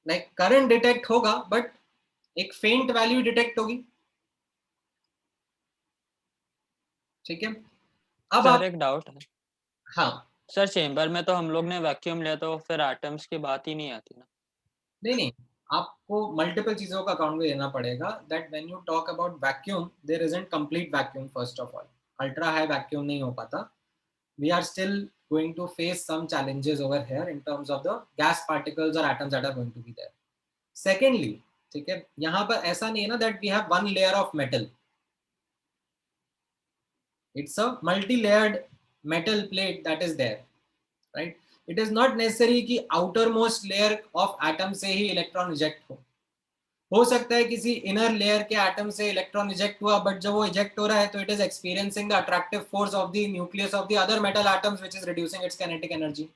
लाइक करंट डिटेक्ट होगा, बट एक फेंट वैल्यू डिटेक्ट होगी. ठीक है, अब सर आप एक डाउट है. हाँ सर चेंबर में तो हम लोग ने वैक्यूम लिया तो फिर एटम्स की बात ही नहीं आती ना. नहीं नहीं, आपको मल्टीपल चीजों का अकाउंट में लेना पड़ेगा. That when you talk about vacuum, there isn't complete vacuum. First of all, ultra high vacuum नहीं हो पाता. We are still going to face some challenges over here in terms of the gas particles or atoms that are going to be there. Secondly, ठीक है, यहाँ पर ऐसा नहीं है ना that we have one layer of metal. It's a multi-layered metal plate that is there, right? It is not necessary कि outermost layer of atom से ही electron eject हो सकता है किसी इनर लेयर के एटम से इलेक्ट्रॉन इजेक्ट हुआ, but जब वो इजेक्ट हो रहा है तो it is experiencing the attractive force of the nucleus of the other metal atoms which is reducing it's kinetic energy.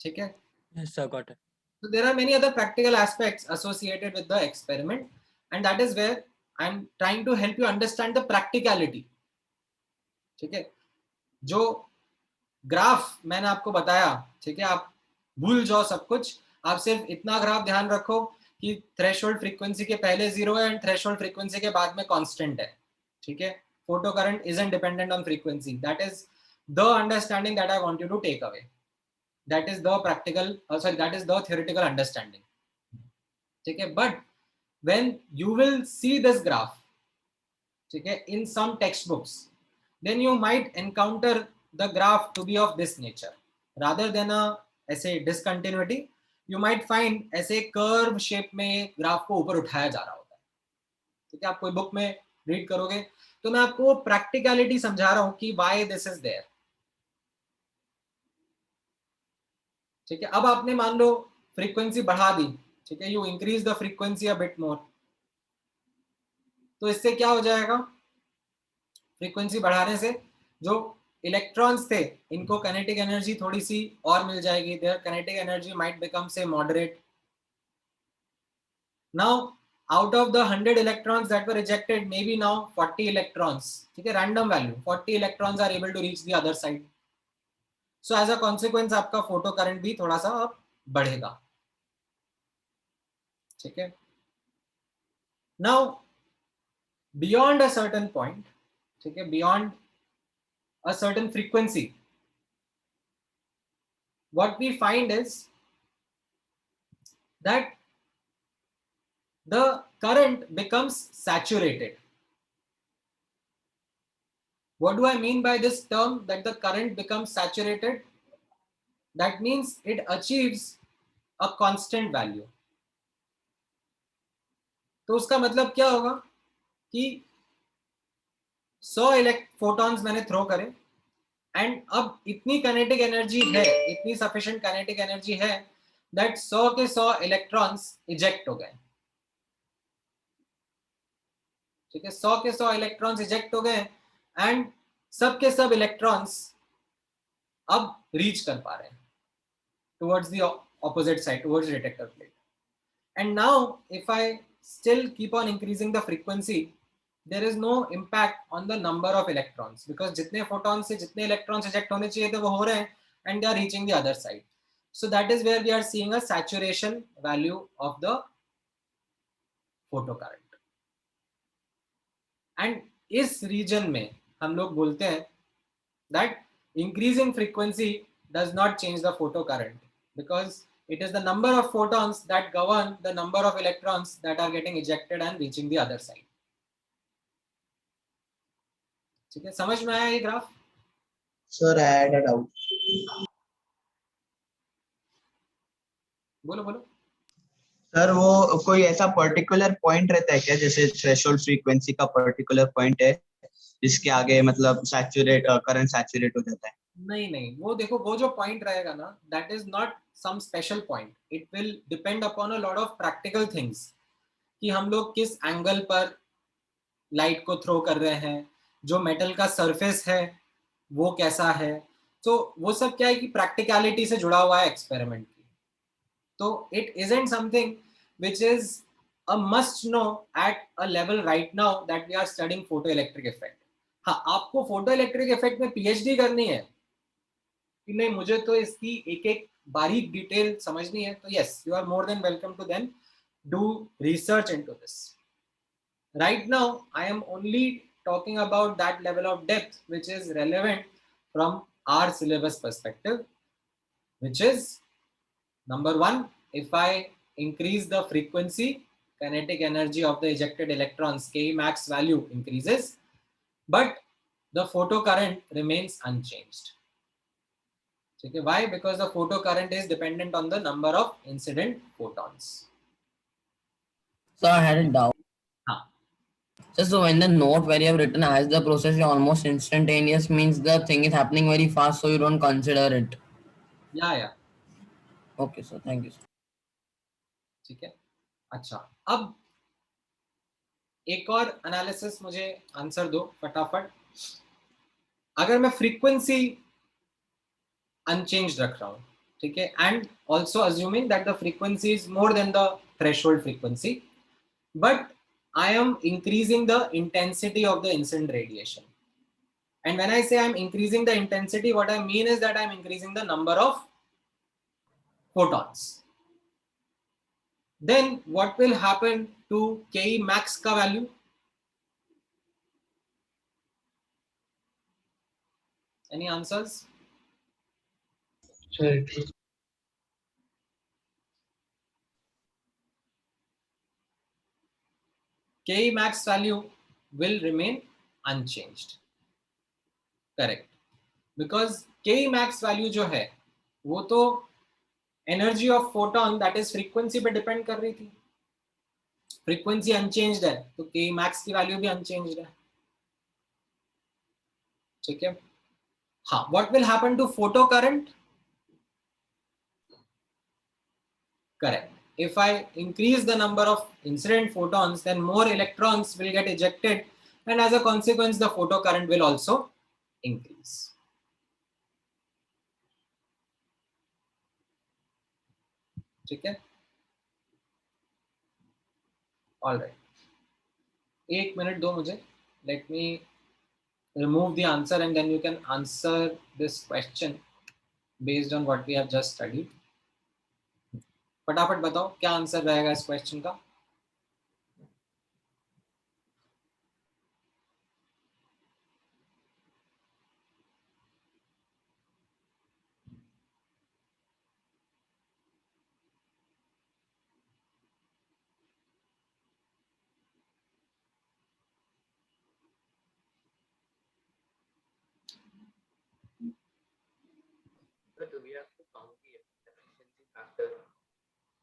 ठीक है, Yes, sir, got it. so there are many other practical aspects associated with the experiment, and that is where I am trying to help you understand the practicality. ठीक है, जो graph मैंने आपको बताया, ठीक है, आप भूल जाओ सब कुछ. आप सिर्फ इतना ग्राफ ध्यान रखो कि थ्रेशोल्ड फ्रीक्वेंसी के पहले 0 है एंड थ्रेशोल्ड फ्रीक्वेंसी के बाद में कांस्टेंट है. ठीक है, photo current isn't dependent on frequency. That is the understanding that I want you to take away. That is the practical, sorry, that is the theoretical understanding. ठीक है, but when you will see this graph, ठीक है, in some text books, then you might encounter the graph to be of this nature. Rather than a ऐसे discontinuity, you might find ऐसे curve shape में graph को ऊपर उठाया जा रहा होता है. ठीक है, आप कोई बुक में रीड करोगे तो मैं आपको प्रैक्टिकलिटी समझा रहा हूं कि why this is there. ठीक है, अब आपने मान लो फ्रीक्वेंसी बढ़ा दी. ठीक है, you increase the frequency a bit more, तो इससे क्या हो जाएगा? फ्रीक्वेंसी बढ़ाने से जो इलेक्ट्रॉन्स थे इनको काइनेटिक एनर्जी थोड़ी सी और मिल जाएगी. There kinetic energy might become say moderate. Now out of the 100 electrons that were ejected, maybe now 40 electrons, ठीक है, random value, 40 electrons are able to reach the other side. So as a consequence आपका photo current भी थोड़ा सा अब बढ़ेगा. ठीक है. Now beyond a certain point, ठीक है, beyond a certain frequency, what we find is that the current becomes saturated. What do I mean by this term that the current becomes saturated? That means it achieves a constant value. तो उसका मतलब क्या होगा कि 100 photons मैंने throw करे and अब इतनी काइनेटिक एनर्जी है, इतनी सफिशिएंट काइनेटिक एनर्जी है दैट 100 के 100 इलेक्ट्रॉन्स इजेक्ट हो गए. ठीक है, 100 के 100 इलेक्ट्रॉन्स इजेक्ट हो गए एंड सब के सब इलेक्ट्रॉन्स अब रीच कर पा रहे हैं towards the opposite side, towards detector plate. And now if I still keep on increasing the frequency, there is no impact on the number of electrons because जितने photons से जितने electrons eject होने चाहिए थे वो हो रहे हैं and they are reaching the other side. So that is where we are seeing a saturation value of the photocurrent. And इस region में हम लोग बोलते हैं that increasing frequency does not change the photocurrent because it is the number of photons that govern the number of electrons that are getting ejected and reaching the other side. ठीक है, समझ में आया ये graph? Sir, I had a doubt. बोलो बोलो. Sir वो कोई ऐसा पर्टिकुलर पॉइंट रहता है क्या, जैसे थ्रेशोल्ड फ्रीक्वेंसी का पर्टिकुलर पॉइंट है जिसके आगे मतलब सैचुरेट करंट सैचुरेट हो जाता है? नहीं नहीं, वो देखो वो जो पॉइंट रहेगा ना, that is not some special point. It will depend upon a lot of practical things कि हम लोग किस एंगल पर लाइट को थ्रो कर रहे हैं, जो मेटल का सरफेस है वो कैसा है. तो वो सब क्या है कि प्रैक्टिकलिटी से जुड़ा हुआ है एक्सपेरिमेंट की. तो it isn't something which is a must know at a level right now that we are studying photo electric effect. हाँ, आपको फोटो इलेक्ट्रिक इफेक्ट में पीएचडी करनी है कि नहीं मुझे तो इसकी एक एक बारीक डिटेल समझनी है, तो yes, you are more than welcome to then do research into this. Right now I am only talking about that level of depth which is relevant from our syllabus perspective, which is number one, if I increase the frequency, kinetic energy of the ejected electrons Ke max value increases, but the photocurrent remains unchanged. Okay, why? Because the photocurrent is dependent on the number of incident photons. So I had a doubt. So when the note where you have written as the process is almost instantaneous means the thing is happening very fast, so you don't consider it. Yeah. Okay, so thank you. ठीक है, अच्छा, अब एक और analysis मुझे answer दो फटाफट. अगर मैं फ्रीक्वेंसी अनचेंज्ड रख रहा हूं, ठीक है, and also assuming that the frequency is more than the threshold frequency, but I am increasing the intensity of the incident radiation. And when I say I'm increasing the intensity, what I mean is that I'm increasing the number of photons. Then what will happen to Ke max ka value? Any answers? Sure. Ke max value will remain unchanged. Correct, because के max value जो है वो तो energy of photon that is frequency पे depend कर रही थी. Frequency unchanged है तो के मैक्स की वैल्यू भी अनचेंज्ड है. ठीक है. हाँ, what will happen to photo current? Correct. If I increase the number of incident photons, then more electrons will get ejected, and as a consequence, the photocurrent will also increase. ठीक है. All right. 1 minute दो मुझे. Let me remove the answer, and then you can answer this question based on what we have just studied. फटाफट बताओ क्या answer रहेगा इस question का.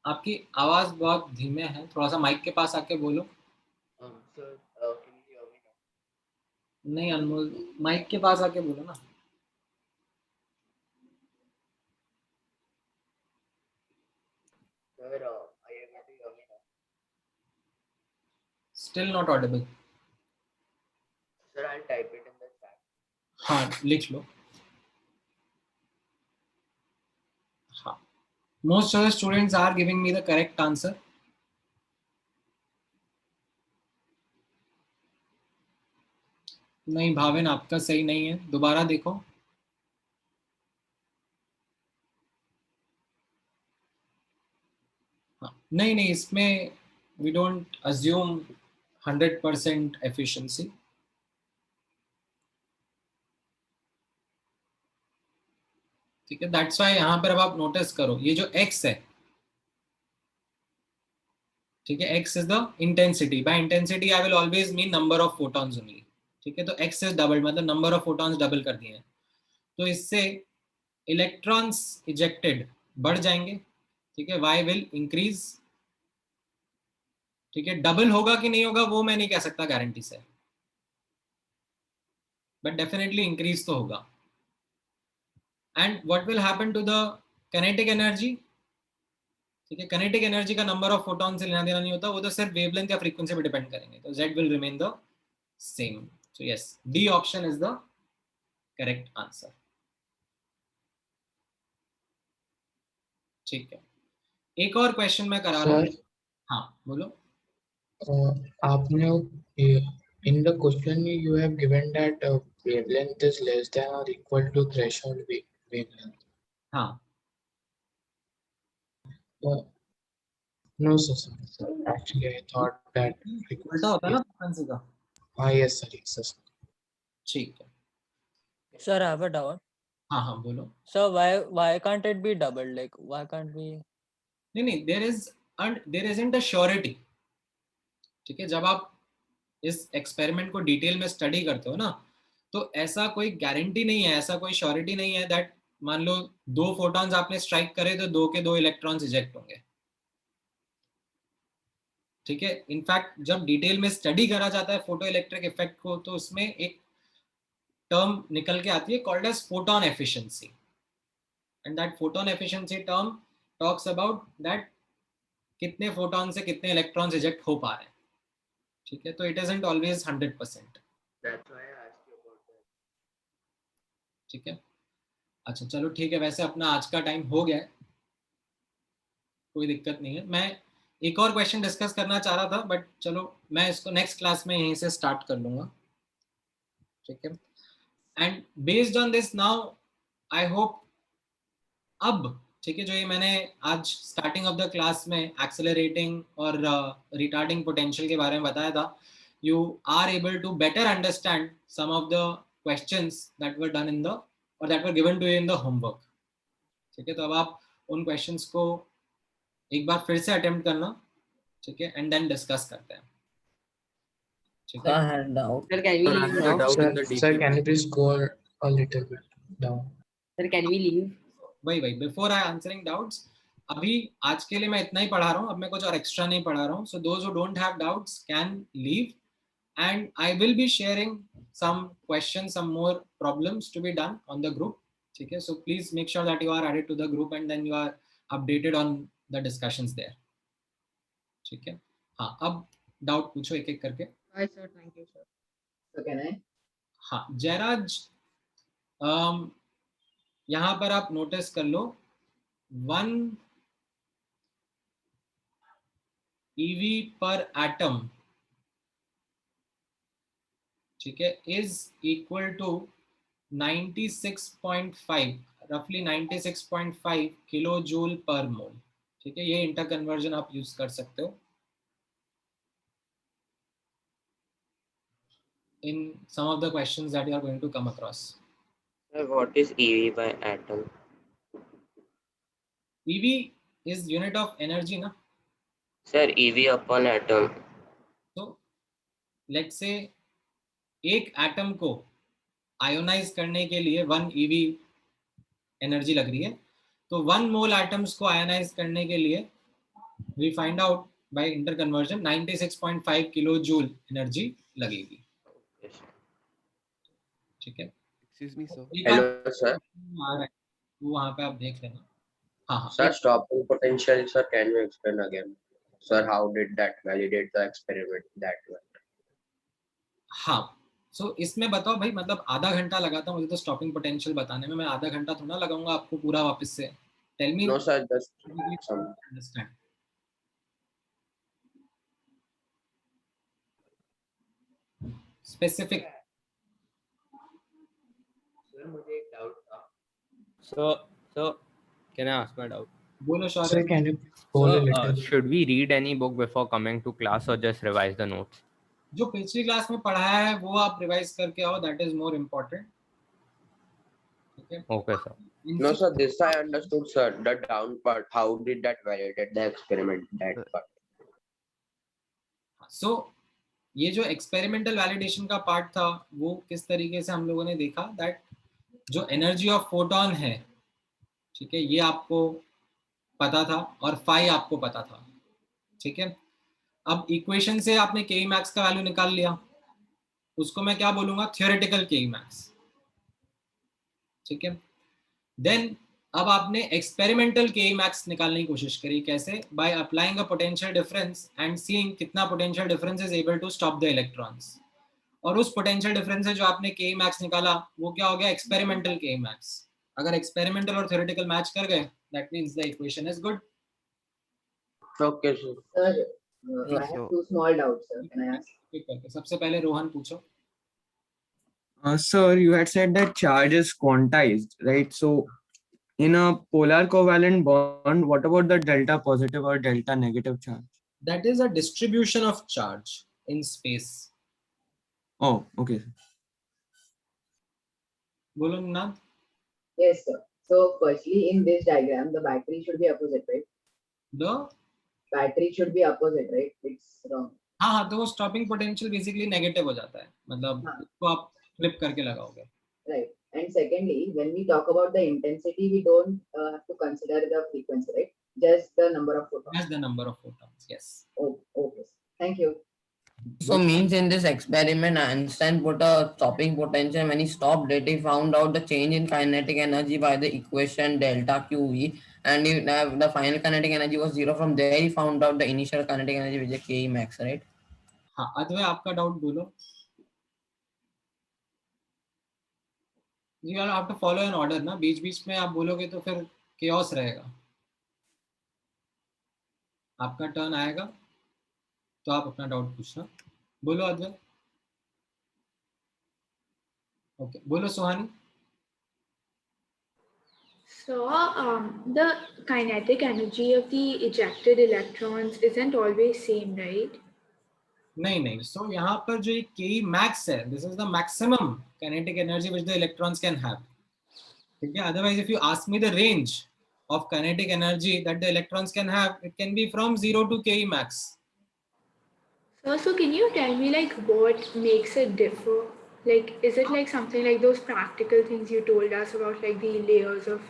आपकी आवाज बहुत धीमे है, थोड़ा सा माइक के पास आके बोलो. नहीं अनमोल, माइक के पास आके बोलो ना. Still not audible. Sir, I'll type it in the chat. हाँ लिख लो. हाँ, most of the students are giving me the correct answer. नहीं भाविन, आपका सही नहीं है, दोबारा देखो. हाँ, नहीं इसमें we don't assume 100% efficiency. ठीक है, दैट्स वाई यहाँ पर अब आप नोटिस करो ये जो x है, ठीक है, x is the intensity. By intensity I will always mean number of photons only. ठीक है, तो x इज डबल, मतलब नंबर ऑफ फोटॉन्स डबल कर दिए हैं, तो इससे इलेक्ट्रॉन्स इजेक्टेड बढ़ जाएंगे. ठीक है, y विल इंक्रीज. ठीक है, डबल होगा कि नहीं होगा वो मैं नहीं कह सकता गारंटी से, बट डेफिनेटली इंक्रीज तो होगा. And what will happen to the kinetic energy? ठीक है, काइनेटिक एनर्जी का नंबर ऑफ फोटॉन से लेना देना नहीं होता, वो तो सिर्फ वेवलेंथ या फ्रीक्वेंसी पे डिपेंड करेंगे, तो z will remain the same. So yes, D option is the correct answer. ठीक है, एक और क्वेश्चन मैं करा रहा हूँ. हाँ बोलो. आपने in the question you have given that wavelength is less than or equal to threshold wavelength. हाँ. No sir, actually I thought that उल्टा होता है ना फ्रीक्वेंसी का. हाँ yes sir. ठीक है. Sir, I have a doubt. हाँ बोलो. So why can't it be doubled? Like why can't we? नहीं there isn't a surety. ठीक है, जब आप इस एक्सपेरिमेंट को डिटेल में स्टडी करते हो ना, तो ऐसा कोई गारंटी नहीं है, ऐसा कोई श्योरिटी नहीं है दैट मान लो 2 फोटॉन्स आपने स्ट्राइक करे तो 2 के 2 इलेक्ट्रॉन्स इजेक्ट होंगे. ठीक है, इनफैक्ट जब डिटेल में स्टडी करा जाता है फोटो इलेक्ट्रिक इफेक्ट को, तो उसमें एक टर्म निकल के आती है called as photon efficiency, and that photon efficiency term talks about that कितने फोटॉन से कितने इलेक्ट्रॉन्स इजेक्ट हो पा रहे हैं. ठीक है, तो it isn't always 100%. That's why I asked you about that. ठीक है, अच्छा चलो ठीक है, वैसे अपना आज का टाइम हो गया है, कोई दिक्कत नहीं है. मैं एक और क्वेश्चन डिस्कस करना चाह रहा था, बट चलो मैं इसको नेक्स्ट क्लास में यहीं से स्टार्ट कर लूंगा. ठीक है, and based on this now I hope अब, ठीक है, जो ये मैंने आज स्टार्टिंग ऑफ द क्लास में एक्सेलरेटिंग और रिटार्डिंग पोटेंशियल के बारे में बताया था, you are able to better understand some of the questions that were done in the और that were given to you in the homework. ठीक है, तो अब आप उन क्वेश्चंस को एक बार फिर से अटेम्प्ट करना. ठीक है, एंड देन डिस्कस करते हैं. ठीक है, I had a doubt. Sir, can you please go a little bit down. Sir, can we leave? वही बिफोर आई आंसरिंग डाउट्स, अभी आज के लिए मैं इतना ही पढ़ा रहा हूँ, अब मैं कुछ और एक्स्ट्रा नहीं पढ़ा रहा हूँ. So those who don't have doubts can leave, and I will be sharing some questions, some more problems to be done on the group. ठीक है, so please make sure that you are added to the group and then you are updated on the discussions there. ठीक है, हाँ, अब doubt पूछो एक एक करके. Bye, sir. Thank you, sir. So can I? हाँ जयराज, यहाँ पर आप नोटिस कर लो 1 EV पर एटम, ठीक है, इज इक्वल टू 96.5, रफली 96.5 किलो जूल पर मोल. ठीक है, ये इंटर कन्वर्जन आप यूज कर सकते हो in some of the questions that you are going to come across. Sir, what is EV by atom? EV is unit of energy, na? Sir, EV upon atom. So let's say एक atom को ionise करने के लिए 1 EV energy लग रही है, तो 1 मोल atoms को आयोनाइज करने के लिए we find out by interconversion 96.5 kilo joule energy लगेगी. ठीक है, Excuse me, sir. Hello, sir. वो वहाँ पे आप देख लेना. हाँ Sir, stopping potential, sir, can you explain again? Sir, how did that validate the experiment that way? हाँ, सो इसमें बताओ भाई, मतलब आधा घंटा लगाता मुझे तो स्टॉपिंग पोटेंशियल बताने में, मैं आधा घंटा थोड़ा लगाऊंगा आपको पूरा वापस से. Tell me. No, sir, just some. Understand. Specific. Sir, मुझे एक डाउट था. So can I ask my doubt? बोलो Sir, Shaurya. can you scroll a So, little? should we read any book before coming to class or just revise the notes? जो पिछली class में पढ़ाया है वो आप रिवाइज करके आओ, दैट इज मोर इम्पोर्टेंट. ठीक है, Okay, sir. No, sir, this I understood, sir. The down part, how did that validate the experiment? That part. सो ये जो एक्सपेरिमेंटल वैलिडेशन का पार्ट था वो किस तरीके से हम लोगों ने देखा, दैट जो एनर्जी ऑफ फोटोन है, ठीक है, ये आपको पता था और फाई आपको पता था. ठीक है, अब इक्वेशन से आपने के मैक्स का वैल्यू निकाल लिया, उसको मैं क्या बोलूंगा, थियोरेटिकल के मैक्स. ठीक है, देन अब आपने एक्सपेरिमेंटल के मैक्स निकालने की कोशिश करी. कैसे? By applying a potential difference and seeing कितना potential difference is able to stop the electrons. और उस पोटेंशियल डिफरेंस से जो आपने के मैक्स निकाला वो क्या हो गया, एक्सपेरिमेंटल के मैक्स. अगर एक्सपेरिमेंटल और थियोरेटिकल मैच कर गए, that means the equation is good. Okay, sir. Sir, Yes, I have sir. 2 small doubts, sir. Can I ask? ठीक है, सबसे पहले रोहन पूछो. Sir, you had said that charge is quantized, right? So, in a polar covalent bond, what about the delta positive or delta negative charge? That is a distribution of charge in space. Oh, okay. बोलो नाथ. Yes, sir. So firstly, in this diagram, the battery should be opposite, right? The Battery should be opposite, right? It's wrong. हाँ, तो वो stopping potential basically negative हो जाता है, मतलब उसको आप फ्लिप करके लगाओगे. Right. And secondly, when we talk about the intensity, we don't have to consider the frequency, right? Just the number of photons. Just the number of photons. Yes. Oh, okay. Thank you. So means in this experiment, Einstein put a stopping potential. When he stopped it, he found out the change in kinetic energy by the equation delta QV, and the final kinetic energy was 0. From there, he found out the initial kinetic energy, which is Ke max, right? हाँ, अद्वै आपका doubt बोलो. You have to follow an order ना, बीच बीच में आप बोलोगे तो फिर chaos रहेगा. आपका टर्न आएगा तो आप अपना डाउट पूछना. बोलो अद्वै. ओके, बोलो सुहानी. So, the kinetic energy of the ejected electrons isn't always same, right? नहीं, सो यहाँ पर जो ये के मैक्स है, this is the maximum kinetic energy which the electrons can have. ठीक है, otherwise if you ask me the range of kinetic energy that the electrons can have, it can be from 0 to Ke max. So can you tell me like what makes it differ? Like, is it like something like those practical things you told us about, like the layers of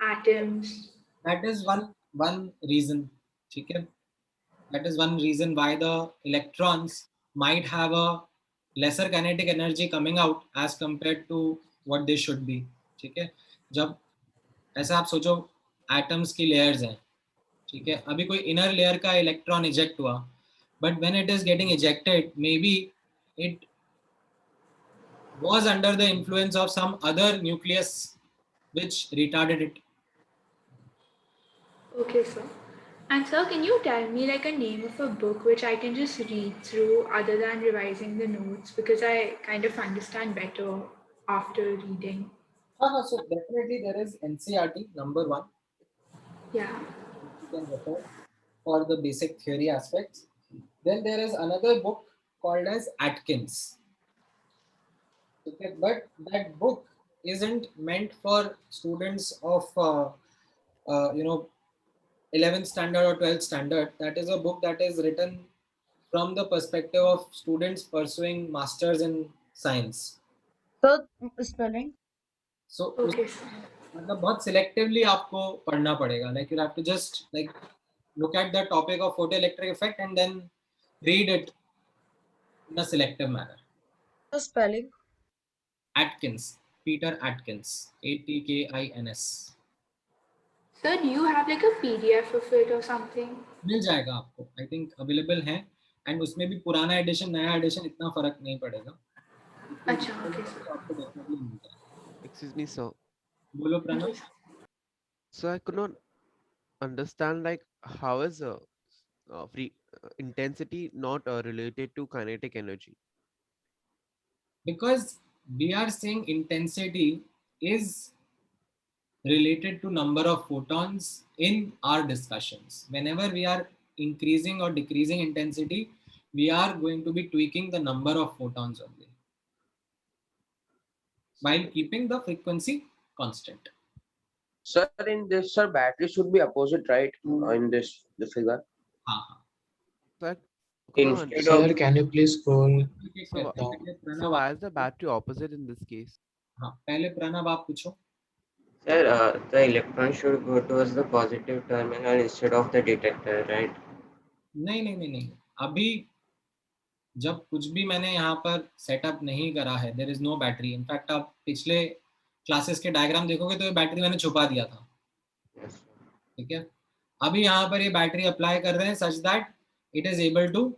atoms? That is one reason. Okay? That is one reason why the electrons might have a lesser kinetic energy coming out as compared to what they should be. ठीक है? जब ऐसा आप सोचो atoms की layers हैं, ठीक है? अभी कोई इनर लेयर का इलेक्ट्रॉन इजेक्ट हुआ, but when it is getting ejected, maybe it was under the influence of some other nucleus which retarded it. Okay, sir. And sir, can you tell me like a name of a book which I can just read through other than revising the notes, because I kind of understand better after reading? So definitely there is NCRT number 1. Yeah. You can refer for the basic theory aspects. Then there is another book called as Atkins. Okay, but that book isn't meant for students of 11th standard or 12th standard. That is a book that is written from the perspective of students pursuing masters in science. So spelling. So Okay. मतलब बहुत selectively आपको पढ़ना पड़ेगा. Like you have to just like look at the topic of photoelectric effect and then read it in a selective manner. So spelling. Atkins, Peter Atkins, Atkins. Sir, do you have like a PDF of it or something? मिल जाएगा आपको. I think available है and उसमें भी पुराना edition नया edition इतना फर्क नहीं पड़ेगा. अच्छा, okay, sir. आपको definitely मिल जाएगा. Excuse me, sir. बोलो Pranav. So I could not understand like how is free intensity not related to kinetic energy? Because we are saying intensity is related to number of photons in our discussions. Whenever we are increasing or decreasing intensity, we are going to be tweaking the number of photons only, while keeping the frequency constant. Sir, in this, sir, battery should be opposite, right? In this the figure. Instead Sir, of can you please scroll So, down? so why is the battery opposite in this case? हाँ, पहले प्रणव आप पूछो. Sir, the electron should go towards the positive terminal instead of the detector, right? नहीं. अभी जब कुछ भी मैंने यहाँ पर सेटअप नहीं करा है, there is no battery. In fact आप पिछले क्लासेस के डायग्राम देखोगे तो ये बैटरी मैंने छुपा दिया था. ठीक है. अभी यहाँ पर ये बैटरी अप्लाई कर रहे हैं such that it is able to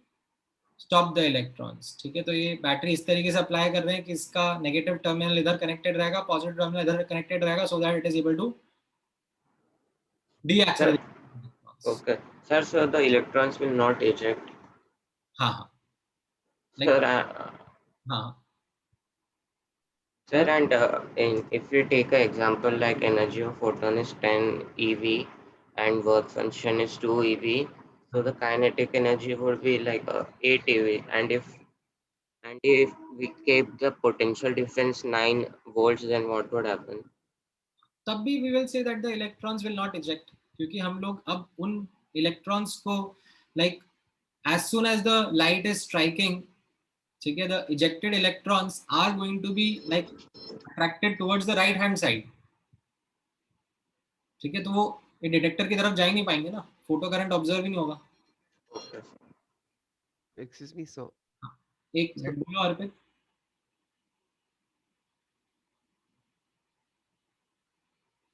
stop the electrons. ठीक है. तो ये बैटरी इस तरीके से अप्लाई कर रहे हैं कि इसका नेगेटिव टर्मिनल इधर कनेक्टेड रहेगा, पॉजिटिव टर्मिनल इधर कनेक्टेड रहेगा, so that it is able to decelerate. Okay. Sir, so the electrons will not eject. हाँ. Sir, हाँ. Sir, and if we take an example like energy of photon is 10 eV and work function is 2 eV, so the kinetic energy would be like 8 eV. And if we keep the potential difference 9 volts, then what would happen? तब भी we will say that the electrons will not eject, क्योंकि हम लोग अब उन electrons को like as soon as the light is striking, ठीक है, the ejected electrons are going to be like attracted towards the right hand side. ठीक है. तो वो ये डिटेक्टर की तरफ जा ही नहीं पाएंगे ना, फोटो करंट ऑब्जर्व ही नहीं होगा. Excuse me, sir. एक मिनट बोलो अर्पित.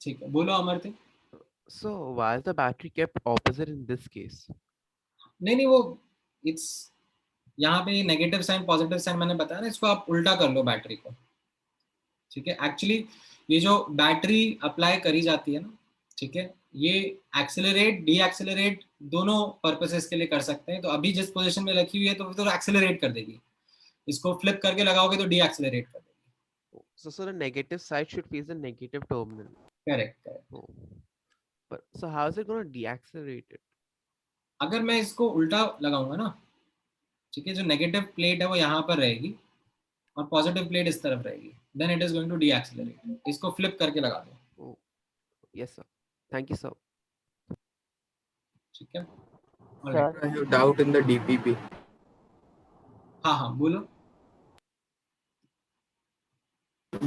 ठीक है, बोलो अमरते. So why is the battery kept opposite in this case? नहीं वो इट्स यहाँ पे नेगेटिव साइन पॉजिटिव साइन मैंने बताया ना, इसको आप उल्टा कर लो बैटरी को. ठीक है. एक्चुअली ये जो बैटरी अप्लाई करी जाती है ना, ठीक है, ये एक्सेलरेट डी एक्सेलरेट दोनों पर्पसेस के लिए कर सकते हैं. तो अभी जिस पोजीशन में रखी हुई है तो एक्सेलरेट कर देगी. इसको फ्लिप करके लगाओगे तो डी एक्सेलरेट कर देगी. So the negative side should face the negative terminal. Correct. Oh. But so how is it going to deaccelerate it? अगर मैं इसको उल्टा लगाऊंगा ना, ठीक है, जो नेगेटिव प्लेट है वो यहाँ पर रहेगी और पॉजिटिव प्लेट इस तरफ रहेगी, then it is going to decelerate. इसको फ्लिप करके लगा दो. Oh. Yes, sir. Thank you, sir. ठीक है. Sir, I have doubt in the DPP. हाँ बोलो.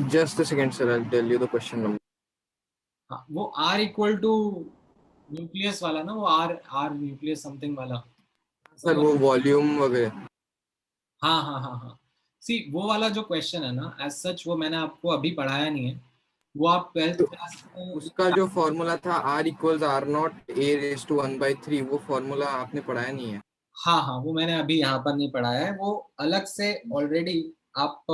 Just a second, sir. I'll tell you the question number. हाँ, वो R इक्वल टू न्यूक्लियस वाला ना, वो R न्यूक्लियस समथिंग वाला. सर वो वॉल्यूम वगैरह. हाँ हाँ हाँ हाँ. सी वो वाला जो क्वेश्चन है ना, एज सच वो मैंने आपको अभी पढ़ाया नहीं है, वो आप 12th क्लास में. उसका जो फॉर्मूला था R equals R0 A raised to 1/3, वो फॉर्मूला आपने पढ़ाया नहीं है. हाँ हाँ, वो मैंने अभी यहाँ पर नहीं पढ़ाया है, वो अलग से ऑलरेडी आप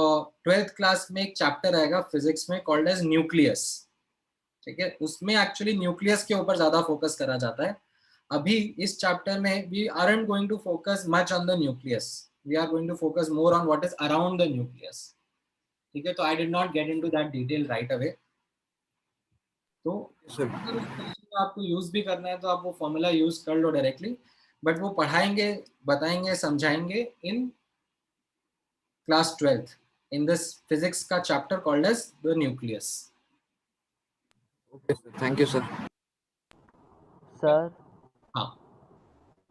12th क्लास में एक चैप्टर आएगा फिजिक्स में कॉल्ड एज न्यूक्लियस. ठीक है, उसमें एक्चुअली न्यूक्लियस के ऊपर ज्यादा फोकस करा जाता है. अभी इस चैप्टर में we aren't going to focus much on the nucleus, we are going to focus more on what is around the nucleus. ठीक है, तो I did not get into that detail right away. तो अगर उस question को आपको use भी करना है तो आप वो फॉर्मूला यूज कर लो डायरेक्टली, बट वो पढ़ाएंगे, बताएंगे, समझाएंगे in class 12th in this physics का chapter called as the nucleus. Okay, sir. Thank you, sir. Sir. हाँ.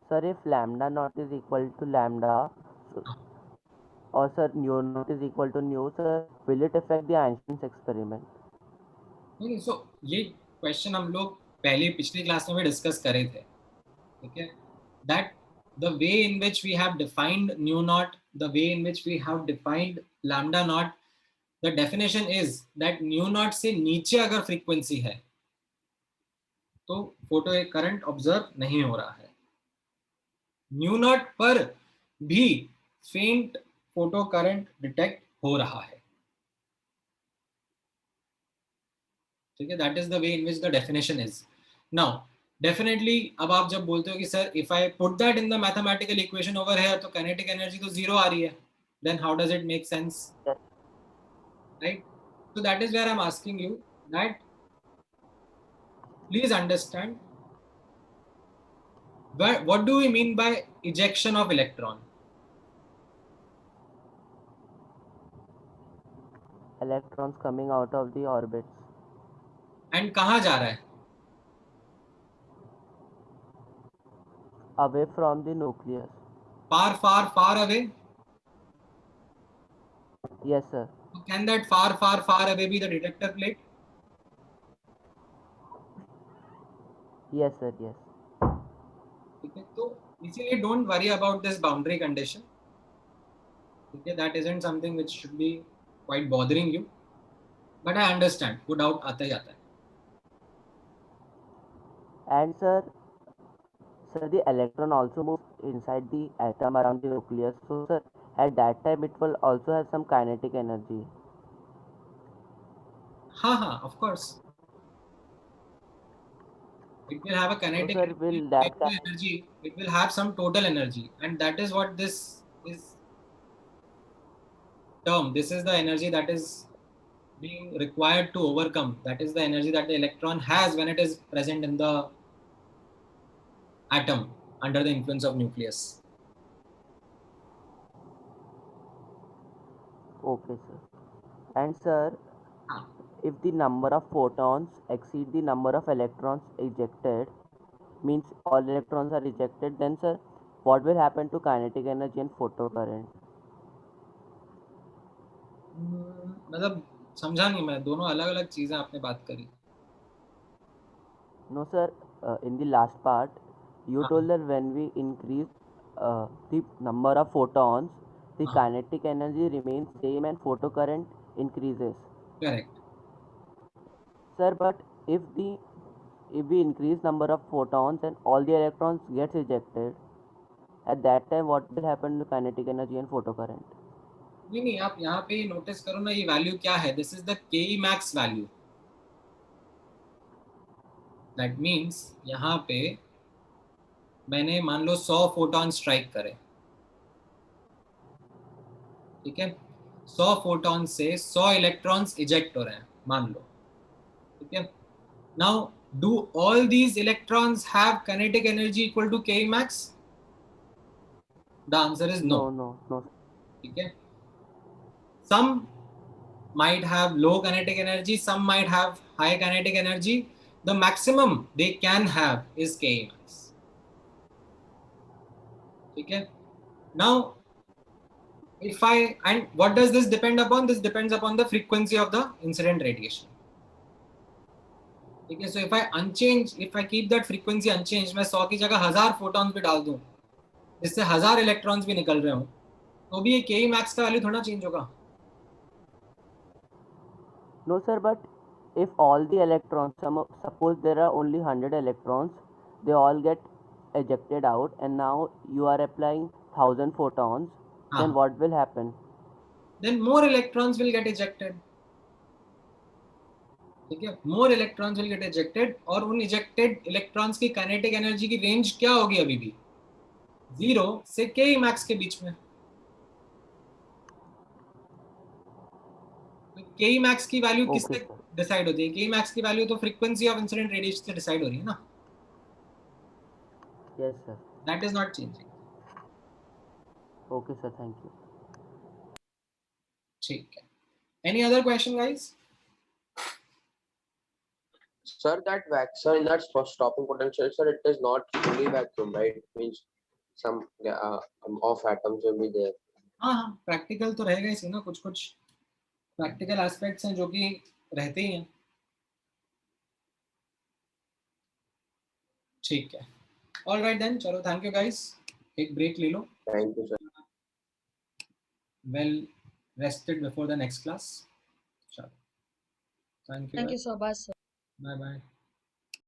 Sir, if lambda naught is equal to lambda, or sir nu naught is equal to nu, sir, will it affect the Einstein's experiment? नहीं, सो ये question हम लोग पहले पिछली class में भी discuss करे थे. ठीक है, that the way in which we have defined nu naught, the way in which we have defined lambda naught, the definition is that nu naught से नीचे अगर फ्रीक्वेंसी है तो फोटो करंट ऑब्जर्व नहीं हो रहा है. न्यू नॉट पर भी फेंट फोटो करंट डिटेक्ट हो रहा है. ठीक है, that is the way in which the definition is. Now definitely अब आप जब बोलते हो कि sir if I put that in the mathematical equation over here तो काइनेटिक एनर्जी तो जीरो आ रही है, then how does it make sense, right? So that is where I'm asking you that please understand what do we mean by ejection of electron? Electrons coming out of the orbits. And कहाँ जा रहा है? Away from the nucleus. Far, far, far away? Yes, sir. Can that far, far, far away be the detector plate? Yes, sir. Yes. ठीक है, तो इसीलिए don't worry about this boundary condition. ठीक है, that isn't something which should be quite bothering you. But I understand, वो doubt आता ही आता है. And sir, the electron also moves inside the atom around the nucleus. So sir, at that time it will also have some kinetic energy. हाँ, of course. It will have a kinetic So, sir, energy. It will have some total energy, and that is what this is term. This is the energy that is being required to overcome. That is the energy that the electron has when it is present in the atom under the influence of nucleus. Okay, sir. And sir, if the number of photons exceed the number of electrons ejected, means all electrons are ejected, then sir, what will happen to kinetic energy and photocurrent? मतलब समझा नहीं मैं, दोनों अलग अलग चीजें आपने बात करी. No sir, in the last part you told that when we increase the number of photons, the kinetic energy remains same and photocurrent increases. Correct. Sir, but if we increase number of photons and all the electrons gets ejected, at that time what will happen to kinetic energy and photocurrent? नहीं, आप यहाँ पे notice करो ना, ये value क्या है. This is the के मैक्स वैल्यू. दैट मीन्स यहाँ पे मैंने मान लो 100 फोटॉन स्ट्राइक करे. ठीक है, 100 फोटॉन से 100 इलेक्ट्रॉन्स इजेक्ट हो रहे हैं मान लो. ठीक है, now do all these electrons have kinetic energy equal to K max? The answer is no. ठीक है, some might have low kinetic energy, some might have high kinetic energy. The maximum they can have is Ke max. ठीक है, now if I, and what does this depend upon? This depends upon the frequency of the incident radiation. Okay, so if I keep that frequency unchanged, मैं 100 की जगह 1000 photons भी डाल दूं, जिससे 1000 electrons भी निकल रहे हो, तो भी ये Ke max का वैल्यू थोड़ा चेंज होगा. No, sir, but if all the electrons, suppose there are only 100 electrons, they all get ejected out, and now you are applying 1000 photons, then what will happen? Then more electrons will get ejected. ठीक है, more electrons will get ejected, और उन ejected electrons की kinetic energy की range क्या होगी अभी भी? 0 से Ke max के बीच में. Ke max की वैल्यू किससे डिसाइड होती है? Ke max की वैल्यू तो फ्रीक्वेंसी ऑफ इंसिडेंट रेडिएशन से डिसाइड हो रही है ना. Yes, sir. That is not changing. Okay, sir. Thank you. ठीक है. Any other question, guys? Sir, that stopping potential, sir, it is not fully vacuum, right? It means some off atoms will be there. हाँ, practical तो रहेगा ही ना, कुछ practical aspects हैं जो कि रहते ही हैं. ठीक है. ऑल राइट देन, चलो, थैंक यू गाइस. एक ब्रेक ले लो. Thank you sir. Well rested before the next class. Chalo. Thank you. Thank you so much, sir. Bye bye.